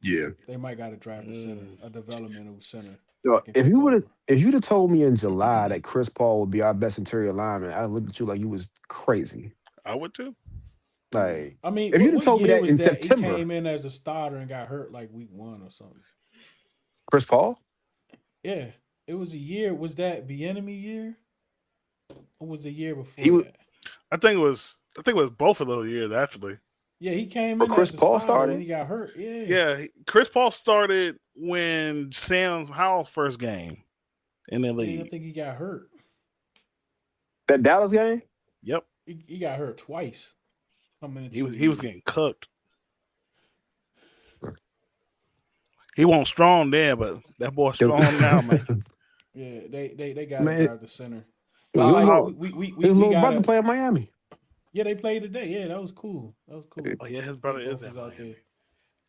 Speaker 4: Yeah.
Speaker 2: They might got to draft a center,
Speaker 1: Mm.
Speaker 2: a developmental center
Speaker 4: So
Speaker 2: that can take over.
Speaker 4: if you'd have told me in July that Chris Paul would be our best interior lineman, I'd look at you like you was crazy.
Speaker 1: I would too.
Speaker 4: Like
Speaker 2: I mean,
Speaker 4: if you'd have
Speaker 2: what
Speaker 4: told me
Speaker 2: year
Speaker 4: that
Speaker 2: was
Speaker 4: in
Speaker 2: that? He
Speaker 4: September,
Speaker 2: came in as a starter and got hurt like week 1 or something.
Speaker 4: Chris Paul,
Speaker 2: Yeah, it was a year. Was that the enemy year? Or was the year
Speaker 4: he
Speaker 2: before
Speaker 4: was,
Speaker 2: that?
Speaker 1: I think it was both of those years actually.
Speaker 2: Yeah, he came
Speaker 4: but
Speaker 2: in
Speaker 4: Chris
Speaker 2: as a
Speaker 4: Paul
Speaker 2: starter, then
Speaker 4: started
Speaker 2: he got hurt. Yeah,
Speaker 1: Yeah, Chris Paul started when Sam Howell's first game in the
Speaker 2: yeah, I
Speaker 1: league.
Speaker 2: think he got hurt.
Speaker 4: that Dallas game.
Speaker 1: Yep,
Speaker 2: He got hurt twice coming
Speaker 1: he
Speaker 2: into
Speaker 1: was
Speaker 2: the
Speaker 1: he was
Speaker 2: year.
Speaker 1: getting cooked. He wasn't strong then, but that boy strong now, man.
Speaker 2: Yeah, they got to
Speaker 4: Man,
Speaker 2: drive the center.
Speaker 4: his
Speaker 2: But like
Speaker 1: How?
Speaker 2: we
Speaker 4: little
Speaker 2: got
Speaker 4: brother
Speaker 2: to.
Speaker 4: play in Miami.
Speaker 2: Yeah, they played today. Yeah, that was cool. That was cool.
Speaker 1: Oh yeah, his
Speaker 2: They
Speaker 1: brother is
Speaker 2: both
Speaker 1: in
Speaker 2: was out
Speaker 1: Miami.
Speaker 2: there.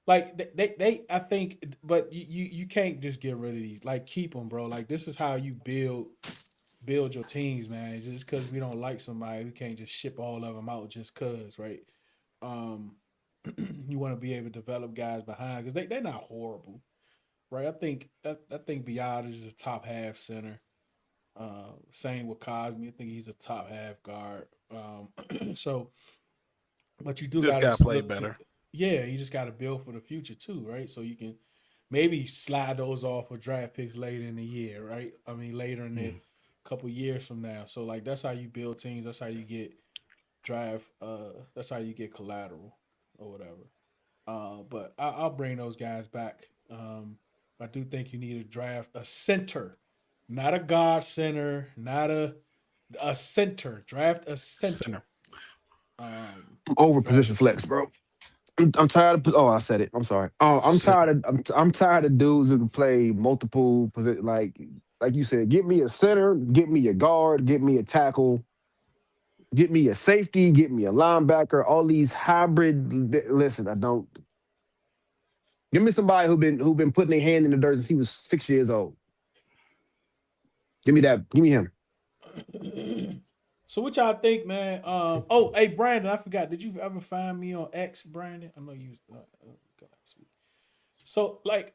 Speaker 2: Like they I think, but you can't just get rid of these. Like keep them, bro. Like this is how you build your teams, man. Just because we don't like somebody, we can't just ship all of them out just cause, right? Um, you want to be able to develop guys behind because they're not horrible, right? I think Biotis is a top half center. Same with Cosme. I think he's a top half guard. So, but you do
Speaker 1: Just
Speaker 2: got to
Speaker 1: gotta play
Speaker 2: look to,
Speaker 1: better.
Speaker 2: yeah, you just got to build for the future too, right? So you can maybe slide those off with draft picks later in the year, right? I mean, later in the
Speaker 1: Mm.
Speaker 2: couple years from now. So like that's how you build teams. That's how you get draft. That's how you get collateral or whatever. But I'll bring those guys back. I do think you need to draft a center, not a guard center, not a A center. Draft a center.
Speaker 1: Center.
Speaker 4: Over
Speaker 2: Draft
Speaker 4: position
Speaker 2: a
Speaker 4: flex,
Speaker 2: center.
Speaker 4: bro. I'm tired of. Oh, I said it. I'm sorry. Oh, I'm
Speaker 1: Center.
Speaker 4: tired of. I'm tired of dudes who can play multiple position. Like you said, get me a center, get me a guard, get me a tackle, get me a safety, get me a linebacker. All these hybrid. Listen, I don't. Give me somebody who been putting their hand in the dirt since he was 6 years old. Give me that. Give me him.
Speaker 2: So what y'all think, man? Oh, hey Brandon, I forgot. Did you ever find me on X, Brandon? I know you last week. So like,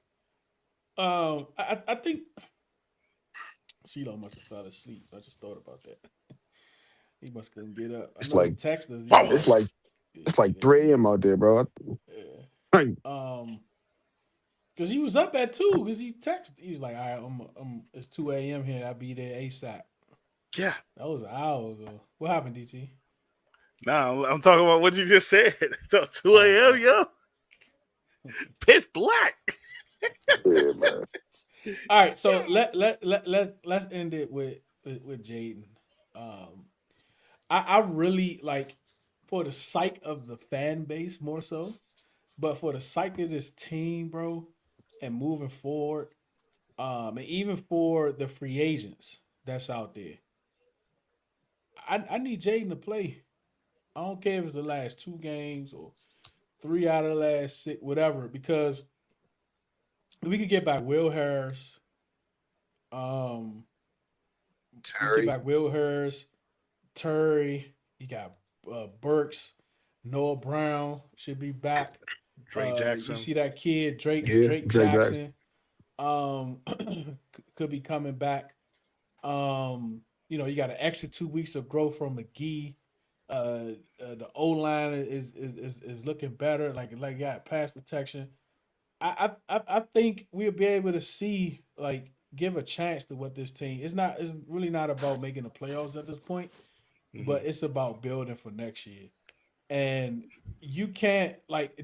Speaker 2: I think CeeLo must have fell asleep. I just thought about that. He must couldn't get up. I
Speaker 4: It's
Speaker 2: know he
Speaker 4: like
Speaker 2: texted us. He was
Speaker 4: it's
Speaker 2: like,
Speaker 4: like it's like
Speaker 2: yeah,
Speaker 4: 3 a.m. out there, bro.
Speaker 2: yeah.
Speaker 4: Hey,
Speaker 2: Because he was up at 2. Because he texted. He was like, all right, it's 2 a.m. here. I'll be there ASAP.
Speaker 1: Yeah.
Speaker 2: That was an hour ago. What happened, DT?
Speaker 1: Nah, I'm talking about what you just said. So 2
Speaker 2: Oh,
Speaker 1: a.m., yo. Pitch black.
Speaker 4: yeah, man.
Speaker 2: all right, so let's end it with Jaden. Um, I really like for the psyche of the fan base more so, but for the psyche of this team, bro, and moving forward, and even for the free agents that's out there, I need Jaden to play. I don't care if it's the last 2 games or 3 out of the last 6, whatever, because we could get back Will Harris. Um, we get
Speaker 4: Terry.
Speaker 2: back Will Harris, Terry. You got Burks, Noah Brown should be back.
Speaker 1: Drake
Speaker 2: You
Speaker 1: Jackson.
Speaker 2: see that kid
Speaker 4: Yeah,
Speaker 2: Drake
Speaker 4: Drake Jackson.
Speaker 2: Jackson, could be coming back. You got an extra 2 weeks of growth from McGee. The O line is looking better. Like got pass protection. I think we'll be able to see give a chance to what this team. It's really not about making the playoffs at this point,
Speaker 1: Mm-hmm.
Speaker 2: but it's about building for next year. And you can't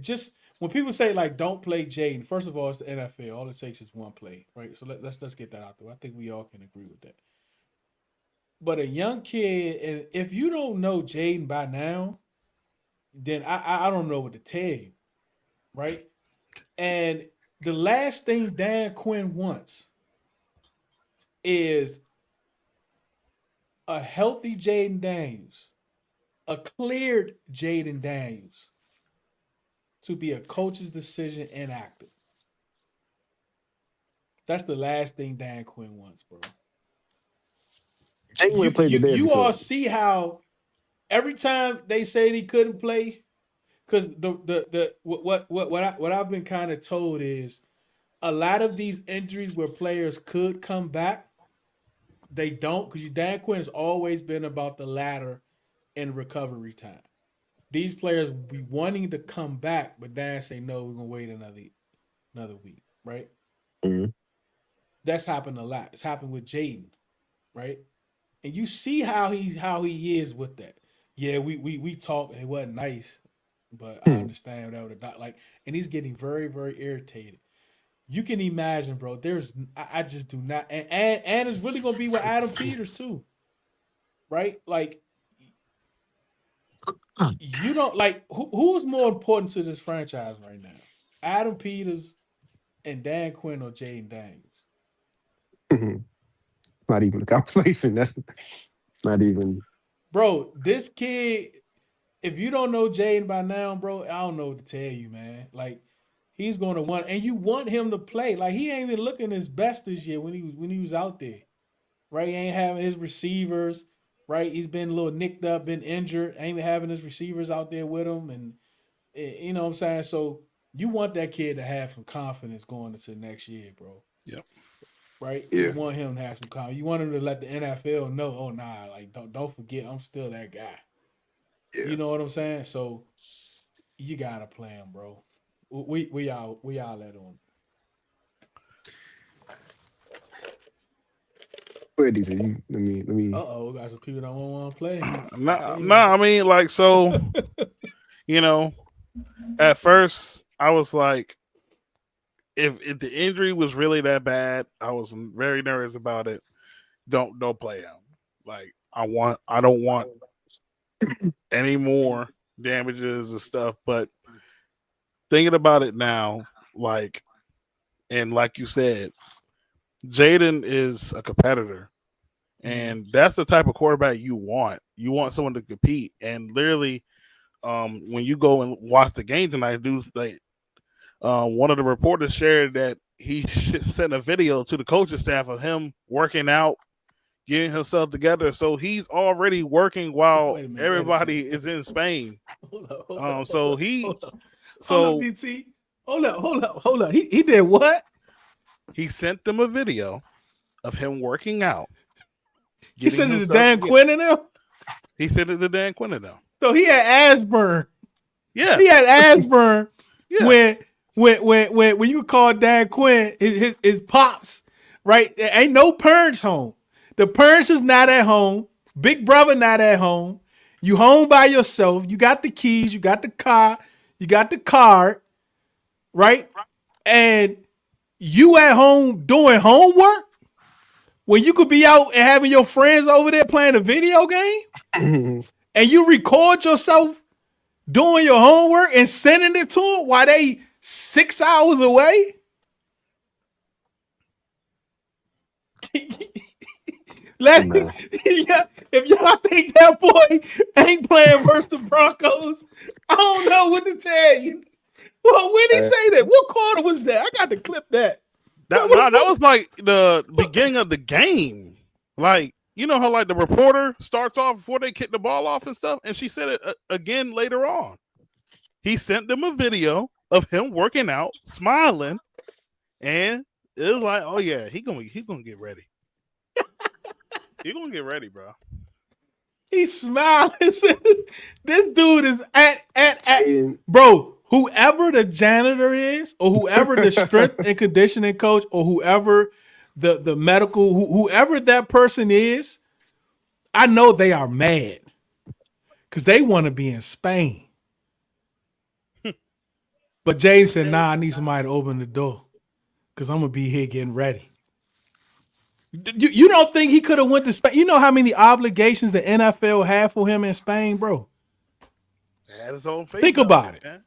Speaker 2: just when people say don't play Jaden. First of all, it's the NFL. All it takes is one play, right? So let's get that out there. I think we all can agree with that. But a young kid, and if you don't know Jaden by now, then I don't know what to tell you, right? And the last thing Dan Quinn wants is a healthy Jaden Daniels, a cleared Jaden Daniels to be a coach's decision inactive. That's the last thing Dan Quinn wants, bro.
Speaker 4: Jay would
Speaker 2: You
Speaker 4: have played
Speaker 2: you
Speaker 4: today if he
Speaker 2: you all
Speaker 4: could.
Speaker 2: see how every time they said he couldn't play, because the what I've been kind of told is a lot of these injuries where players could come back, they don't, because Dan Quinn has always been about the ladder and recovery time. These players be wanting to come back, but Dan say no, we're gonna wait another week, right?
Speaker 4: Mhm.
Speaker 2: That's happened a lot. It's happened with Jaden, right? And you see how he is with that. Yeah, we talked and it wasn't nice, but I
Speaker 4: Hmm.
Speaker 2: understand that with a and he's getting very very irritated. You can imagine, bro. I just do not, and it's really gonna be with Adam Peters too, right? Like you don't who's more important to this franchise right now, Adam Peters and Dan Quinn or Jaden Daniels,
Speaker 4: Not even a conversation. That's not even.
Speaker 2: bro. This kid, if you don't know Jaden by now, bro, I don't know what to tell you, man. Like he's gonna want, and you want him to play. Like he ain't even looking his best this year when he was out there. Right? He ain't having his receivers, right? He's been a little nicked up, been injured, ain't even having his receivers out there with him. And you know what I'm saying? So you want that kid to have some confidence going into next year, bro.
Speaker 1: Yep.
Speaker 2: Right? You
Speaker 4: Yeah,
Speaker 2: want him to have some confidence. You want him to let the NFL know, oh nah, don't forget, I'm still that guy.
Speaker 4: yeah.
Speaker 2: You know what I'm saying? So you gotta play him, bro. We all let on.
Speaker 4: Where these? Let me.
Speaker 2: Uh-oh, got some people that don't want to play.
Speaker 1: Nah,
Speaker 2: Say
Speaker 1: nah, I mean, like, so, you know, at first I was like, if the injury was really that bad, I was very nervous about it. Don't play him. Like I don't want any more damages and stuff. But thinking about it now, like and like you said, Jaden is a competitor. And that's the type of quarterback you want. You want someone to compete. And literally, when you go and watch the game tonight, one of the reporters shared that he sent a video to the coaching staff of him working out, getting himself together. So he's already working while everybody is in Spain. So he,
Speaker 2: Hold up, DT. Hold up. He did what?
Speaker 1: he sent them a video of him working out.
Speaker 2: He sent it to Dan Quinn and them?
Speaker 1: He sent it to Dan Quinn and them.
Speaker 2: So he had Ashburn.
Speaker 1: Yeah.
Speaker 2: He had Ashburn when you call Dan Quinn his pops, right? There ain't no parents home. The parents is not at home. Big brother not at home. You home by yourself. You got the keys. You got the car. You got the card, right? And you at home doing homework when you could be out and having your friends over there playing a video game and you record yourself doing your homework and sending it to them while they 6 hours away? If y'all think that boy ain't playing versus the Broncos, I don't know what to tell you. Well, when he say that, what quarter was that? I got to clip that.
Speaker 1: That was like the beginning of the game. Like, you know how like the reporter starts off before they kick the ball off and stuff? And she said it again later on. He sent them a video of him working out, smiling, and it was like, oh yeah, he gonna get ready. He gonna get ready, bro.
Speaker 2: He's smiling. This dude is at bro. Whoever the janitor is, or whoever the strength and conditioning coach, or whoever the medical, whoever that person is, I know they are mad because they want to be in Spain. But Jay said, "Nah, I need somebody to open the door because I'm gonna be here getting ready." You don't think he could have went to Spain? You know how many obligations the NFL had for him in Spain, bro?
Speaker 1: Had his own face.
Speaker 2: Think about it. Man.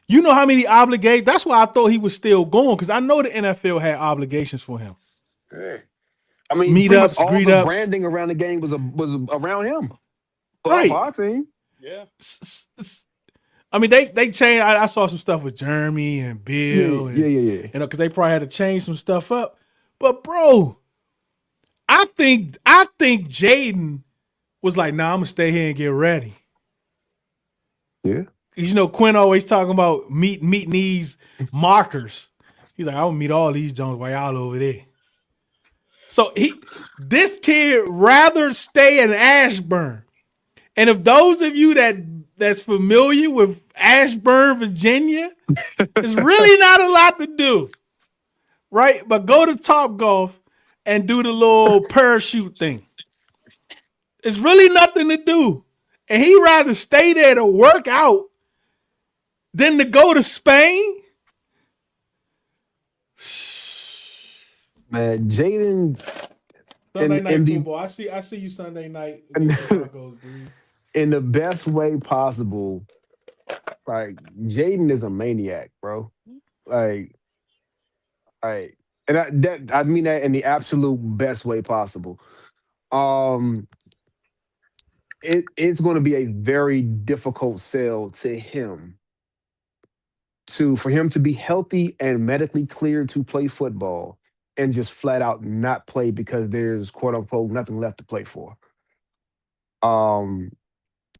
Speaker 2: You know how many obligations? That's why I thought he was still going because I know the NFL had obligations for him.
Speaker 4: Yeah. I mean,
Speaker 2: meetups,
Speaker 4: all
Speaker 2: greet-ups.
Speaker 4: The branding around the game was around him.
Speaker 2: Right.
Speaker 4: Our team.
Speaker 1: Yeah.
Speaker 2: I mean, they changed. I saw some stuff with Jeremy and Bill.
Speaker 4: Yeah.
Speaker 2: You know, because they probably had to change some stuff up. But bro, I think Jaden was like, "Nah, I'm gonna stay here and get ready."
Speaker 4: Yeah.
Speaker 2: You know, Quinn always talking about meeting these markers. He's like, "I will meet all these Jones while y'all over there." So this kid rather stay in Ashburn. And if those of you that's familiar with Ashburn, Virginia, there's really not a lot to do, right? But go to Topgolf and do the little parachute thing. It's really nothing to do. And he'd rather stay there to work out than to go to Spain.
Speaker 4: Man, Jaden.
Speaker 2: Sunday night football. I see you Sunday night.
Speaker 4: In the best way possible. Like, Jaden is a maniac, bro. And I mean that in the absolute best way possible. It's going to be a very difficult sell to him for him to be healthy and medically cleared to play football and just flat out not play because there's quote unquote nothing left to play for. I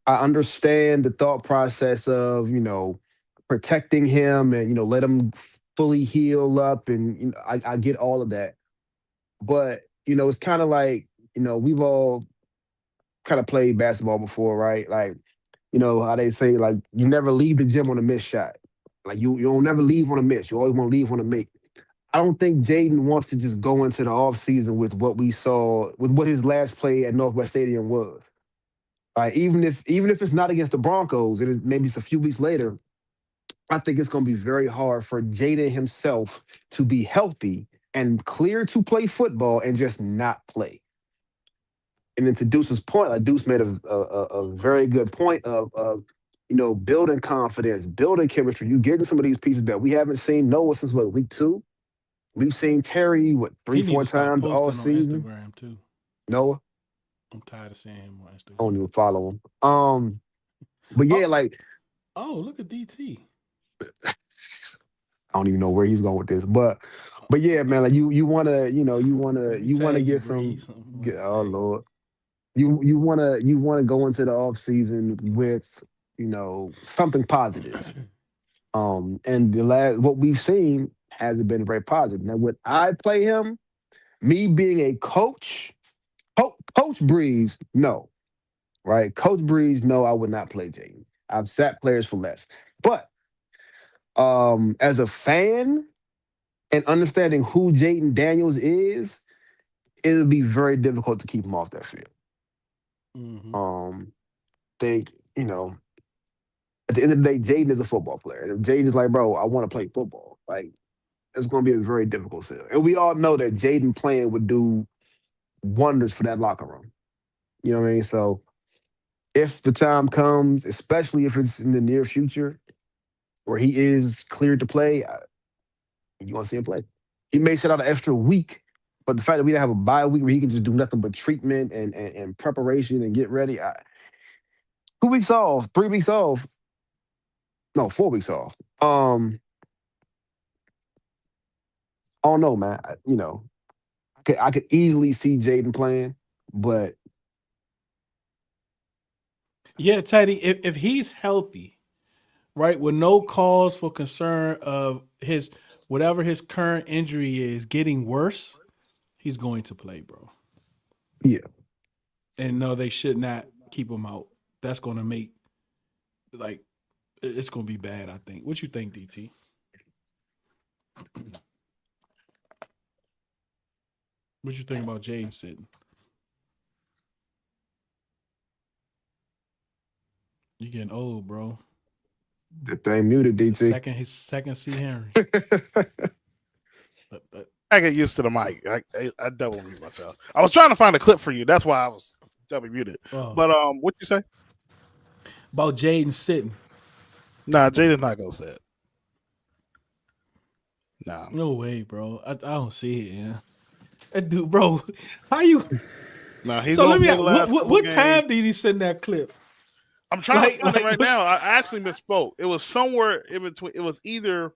Speaker 4: understand the thought process of, protecting him and, let him fully heal up. And I get all of that. But, it's kind of like, we've all kind of played basketball before, right? Like, how they say, like, you never leave the gym on a missed shot. Like, you don't never leave on a miss. You always want to leave on a make. I don't think Jaden wants to just go into the offseason with what we saw, with what his last play at Northwest Stadium was. Even if it's not against the Broncos, and maybe it's a few weeks later, I think it's going to be very hard for Jaden himself to be healthy and clear to play football and just not play. And then to Deuce's point, like Deuce made a very good point of building confidence, building chemistry. You getting some of these pieces that we haven't seen Noah since what, week 2? We've seen Terry three,
Speaker 2: He need
Speaker 4: four
Speaker 2: to start
Speaker 4: times all
Speaker 2: posting on
Speaker 4: season.
Speaker 2: Instagram too.
Speaker 4: Noah,
Speaker 2: I'm tired of seeing him on Instagram.
Speaker 4: I don't even follow him. But yeah, like
Speaker 2: Oh, look at DT.
Speaker 4: I don't even know where he's going with this, but yeah, man, like you wanna get some. Oh Lord, you wanna go into the off season with something positive. And what we've seen hasn't been very positive. Now, would I play him? Me being a coach, Coach Breeze, no, right? Coach Breeze, no, I would not play Jaden. I've sat players for less, but as a fan and understanding who Jaden Daniels is, it would be very difficult to keep him off that field. Think at the end of the day, Jaden is a football player. And if Jaden is like, bro, I want to play football, like it's going to be a very difficult sell. And we all know that Jaden playing would do wonders for that locker room. You know what I mean? So if the time comes, especially if it's in the near future, where he is cleared to play, you want to see him play. He may sit out an extra week, but the fact that we don't have a bye week where he can just do nothing but treatment and preparation and get ready, 2 weeks off, 3 weeks off, no, 4 weeks off. I don't know, man. I could easily see Jaden playing, but
Speaker 2: yeah, Teddy, if he's healthy, right, with no cause for concern of his whatever his current injury is getting worse, he's going to play, bro.
Speaker 4: Yeah.
Speaker 2: And no, they should not keep him out. That's going to make it's going to be bad, I think. What you think, DT? What you think about Jaden sitting? You getting old, bro.
Speaker 4: The thing muted, DT.
Speaker 2: His second C. Henry. but
Speaker 1: I get used to the mic. I double mute myself. I was trying to find a clip for you. That's why I was double muted.
Speaker 2: Oh.
Speaker 1: But what you say
Speaker 2: about Jaden sitting?
Speaker 1: Nah, Jaden's not gonna sit. Nah,
Speaker 2: no way, bro. I don't see it. Yeah, that dude, bro. How you?
Speaker 1: Nah, he's
Speaker 2: so
Speaker 1: gonna
Speaker 2: let me.
Speaker 1: play the last
Speaker 2: What time did he send that clip?
Speaker 1: I'm trying to find it right now. I actually misspoke. It was somewhere in between. It was either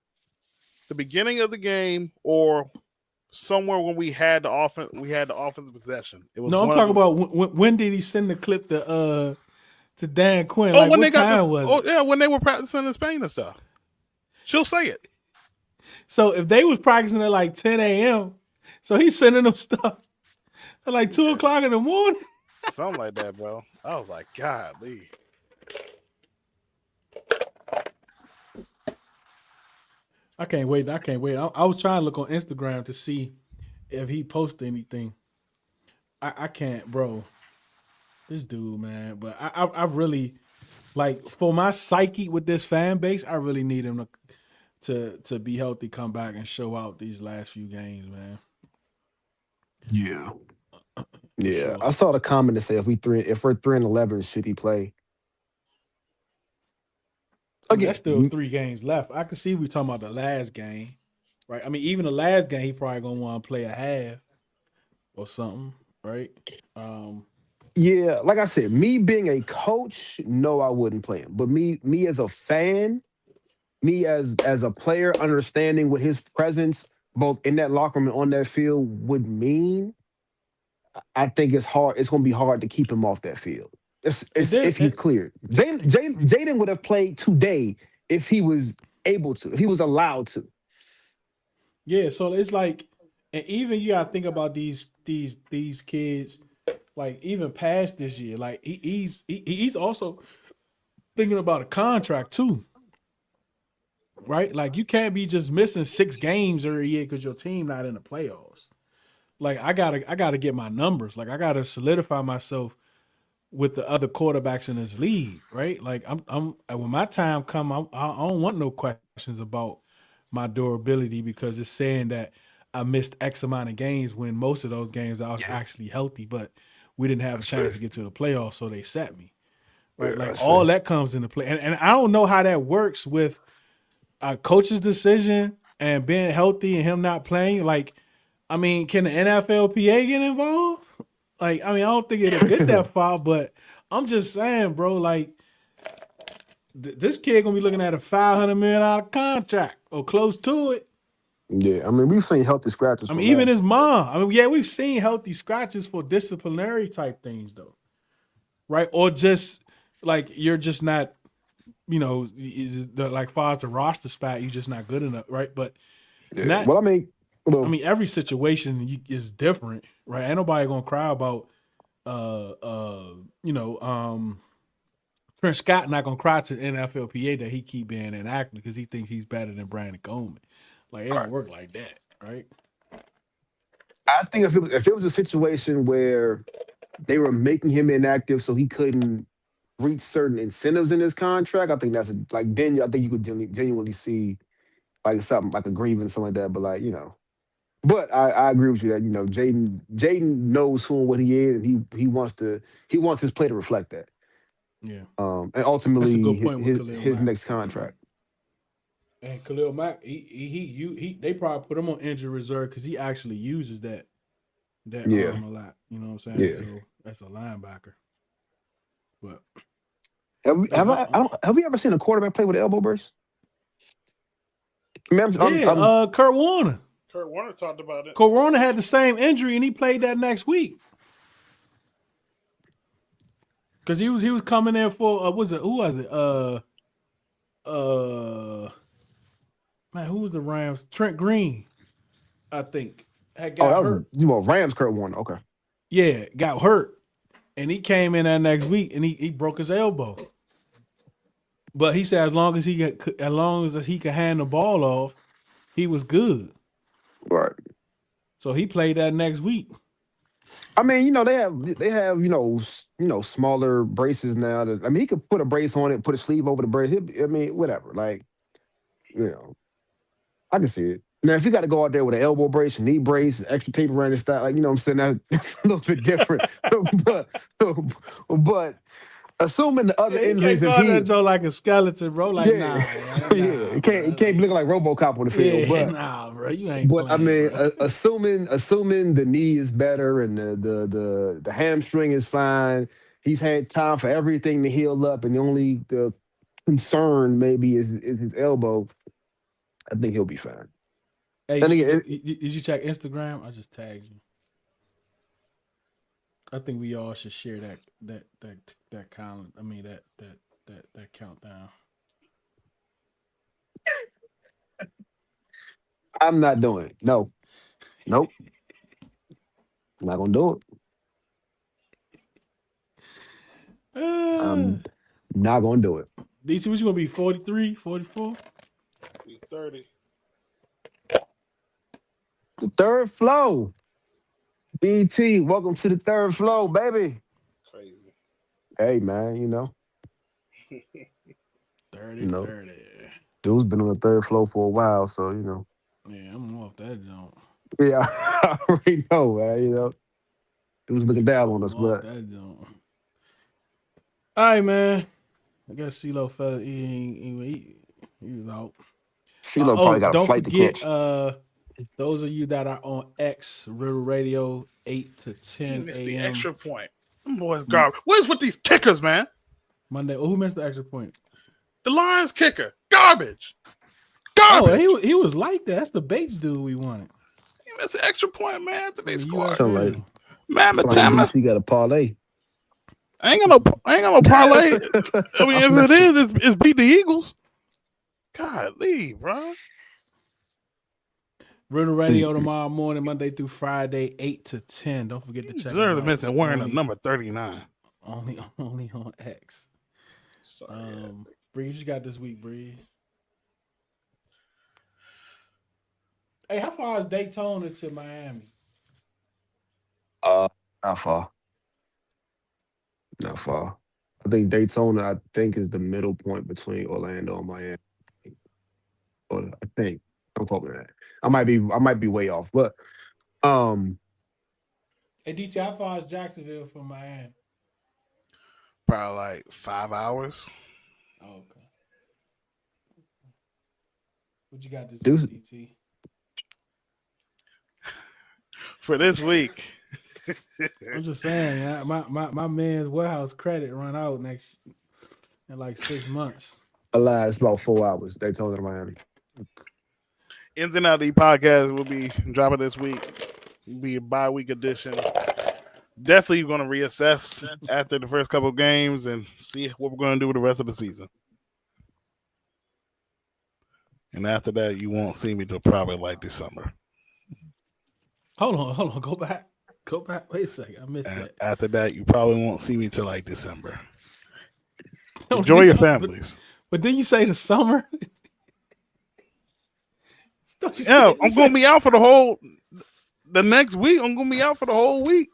Speaker 1: the beginning of the game or somewhere when we had the offense. We had the offensive possession. It was.
Speaker 2: No, I'm talking about when did he send the clip to Dan Quinn?
Speaker 1: Oh, when they when they were practicing in Spain and stuff. She'll say it.
Speaker 2: So if they was practicing at like 10 a.m., so he's sending them stuff at like 2 o'clock in the morning.
Speaker 1: Something like that, bro. I was like, golly.
Speaker 2: I can't wait. I was trying to look on Instagram to see if he posted anything. I can't, bro. This dude, man. But I really, like, for my psyche with this fan base, I really need him to be healthy, come back and show out these last few games, man.
Speaker 4: Yeah. Yeah. Sure. I saw the comment that said if we're 3-11, should he play?
Speaker 2: Okay, that's still 3 games left. I can see we talking about the last game, right? I mean, even the last game, he probably gonna want to play a half or something, right?
Speaker 4: Yeah, like I said, me being a coach, no, I wouldn't play him. But me as a fan, me as a player, understanding what his presence both in that locker room and on that field would mean, I think it's hard. It's gonna be hard to keep him off that field. If he's cleared. Jaden would have played today if he was able to, if he was allowed to.
Speaker 2: Yeah, so it's like, and even you gotta think about these kids, like even past this year, like he's also thinking about a contract too, right? Like you can't be just missing 6 games every year because your team not in the playoffs. Like I gotta get my numbers. Like I gotta solidify myself with the other quarterbacks in this league, right? Like I'm when my time come, I don't want no questions about my durability because it's saying that I missed X amount of games when most of those games I was actually healthy. But we didn't have a chance to get to the playoffs, so they sat me. Right,
Speaker 4: Yeah,
Speaker 2: like all that comes into play, and I don't know how that works with a coach's decision and being healthy and him not playing. Like, I mean, can the NFLPA get involved? Like, I mean, I don't think it'll get that far, but I'm just saying, bro. Like, this kid gonna be looking at a $500 million contract or close to it.
Speaker 4: Yeah, I mean, we've seen healthy scratches.
Speaker 2: I mean, even his mom. I mean, yeah, we've seen healthy scratches for disciplinary type things, though, right? Or just like you're just not, like far as the roster spot, you're just not good enough, right? But not.
Speaker 4: Well, I mean,
Speaker 2: every situation is different, right? Ain't nobody gonna cry about, Trent Scott not gonna cry to the NFLPA that he keep being inactive because he thinks he's better than Brandon Coleman. Like, it don't work like that, right?
Speaker 4: I think if it was a situation where they were making him inactive so he couldn't reach certain incentives in his contract, I think I think you could genuinely see like something like a grievance, something like that. But but I agree with you that Jaden knows who and what he is, and he wants his play to reflect that.
Speaker 2: Yeah.
Speaker 4: And ultimately
Speaker 2: That's a good point with
Speaker 4: his
Speaker 2: Khalil
Speaker 4: next contract.
Speaker 2: And Khalil Mack, they probably put him on injury reserve because he actually uses that arm a lot. You know what I'm saying?
Speaker 4: Yeah.
Speaker 2: So that's a linebacker. But
Speaker 4: have we ever seen a quarterback play with an elbow brace?
Speaker 2: Kurt Warner.
Speaker 1: Kurt Warner talked about it.
Speaker 2: Kurt Warner had the same injury and he played that next week. Because he was coming in for who was it? Man, who was the Rams? Trent Green, I think. Got hurt.
Speaker 4: Rams Kurt Warner. Okay.
Speaker 2: Yeah, got hurt. And he came in that next week and he broke his elbow. But he said as long as he could hand the ball off, he was good.
Speaker 4: Right.
Speaker 2: So he played that next week.
Speaker 4: I mean, they have smaller braces now. He could put a brace on it, put a sleeve over the brace. Whatever. Like, I can see it. Now, if you got to go out there with an elbow brace, a knee brace, extra tape around your style, like, I'm saying, that's a little bit different. but assuming the other injuries,
Speaker 2: you can't go like a skeleton, bro. Like, nah,
Speaker 4: it can't be looking like RoboCop on the field. But
Speaker 2: nah, bro, you ain't.
Speaker 4: But
Speaker 2: playing,
Speaker 4: assuming the knee is better and the hamstring is fine, he's had time for everything to heal up, and the concern maybe is his elbow. I think he'll be fine.
Speaker 2: Hey, did you check Instagram? I just tagged you. I think we all should share that column. I mean that countdown.
Speaker 4: I'm not doing it. No. Nope. I'm not gonna do it. I'm not gonna do it.
Speaker 2: DC, what you gonna be? 43, 44?
Speaker 1: 30.
Speaker 4: The third flow. BT, welcome to the third flow, baby.
Speaker 1: Crazy.
Speaker 4: Hey, man,
Speaker 2: 30, 30.
Speaker 4: Dude's been on the third flow for a while, so,
Speaker 2: Yeah, I'm off that jump.
Speaker 4: Yeah, I already know, man, Dude's looking down on us, but.
Speaker 2: All right, man. I guess Ceelo fell. He was out.
Speaker 4: Ceelo probably got a flight to catch.
Speaker 2: Those of you that are on X, Riddle Radio, 8 to 10 a.m.
Speaker 1: He missed the extra point. Boys, garbage. What is with these kickers, man?
Speaker 2: Monday. Oh, who missed the extra point?
Speaker 1: The Lions kicker. Garbage. Garbage.
Speaker 2: Oh, he was like that. That's the Bates dude we wanted.
Speaker 1: He missed the extra point, man. After they scored.
Speaker 4: Man, he got a parlay.
Speaker 1: I ain't got no parlay. I mean, if it is, it's beat the Eagles. God, leave, bro.
Speaker 2: Riddle Radio tomorrow morning, Monday through Friday, 8 to 10. Don't forget to check.
Speaker 1: Deserve the miss and wearing the number 39.
Speaker 2: Only on X. Bree, what you got this week, Bree? Hey, how far is Daytona to Miami?
Speaker 4: Not far. Not far. I think Daytona, is the middle point between Orlando and Miami. I think. Don't quote me on that. I might be way off, but
Speaker 2: Hey, DT, how far is Jacksonville from Miami?
Speaker 1: Probably like 5 hours.
Speaker 2: Oh, okay. What you got this
Speaker 4: Deuce-
Speaker 2: week, DT?
Speaker 1: For this week.
Speaker 2: I'm just saying, my man's warehouse credit run out next in like 6 months.
Speaker 4: Alive, it's about 4 hours. Daytona to Miami.
Speaker 1: Ins and Out the podcast will be dropping this week. It'll be a bye-week edition. Definitely going to reassess after the first couple of games and see what we're going to do with the rest of the season. And after that, you won't see me till probably like December.
Speaker 2: Hold on, go back. Wait a second, I missed
Speaker 1: And
Speaker 2: that.
Speaker 1: after that, you probably won't see me till like December. Enjoy your families.
Speaker 2: But then you say the summer.
Speaker 1: Yeah, I'm going to be out for the next week. I'm going to be out for the whole week.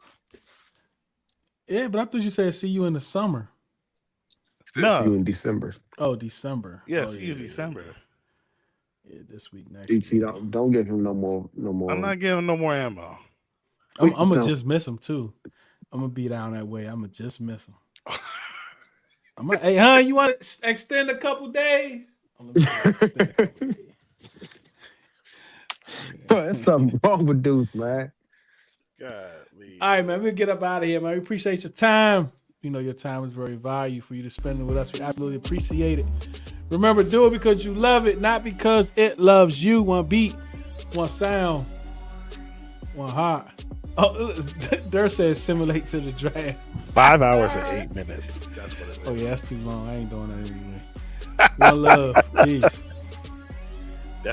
Speaker 2: Yeah, but I thought you said see you in the summer.
Speaker 1: No.
Speaker 4: See you in December.
Speaker 2: Oh, December.
Speaker 1: Yeah,
Speaker 2: oh,
Speaker 1: see you in December.
Speaker 2: Yeah, this week, next
Speaker 4: DT,
Speaker 2: week.
Speaker 4: don't give him no more.
Speaker 1: I'm not giving no more ammo.
Speaker 2: I'm gonna just miss him too. I'm gonna be down that way. I'm gonna just miss him. Hey, hon, you want to extend a couple days?
Speaker 4: Bro, there's something wrong with dudes, man.
Speaker 1: Godly.
Speaker 2: All right, man. We'll get up out of here, man. We appreciate your time. You know your time is very valuable for you to spend it with us. We absolutely appreciate it. Remember, do it because you love it, not because it loves you. One beat, one sound, one heart. Oh, Durr says simulate to the draft.
Speaker 1: 5 hours and 8 minutes. That's what it is.
Speaker 2: Oh, yeah, that's too long. I ain't doing that anyway. One love. Peace.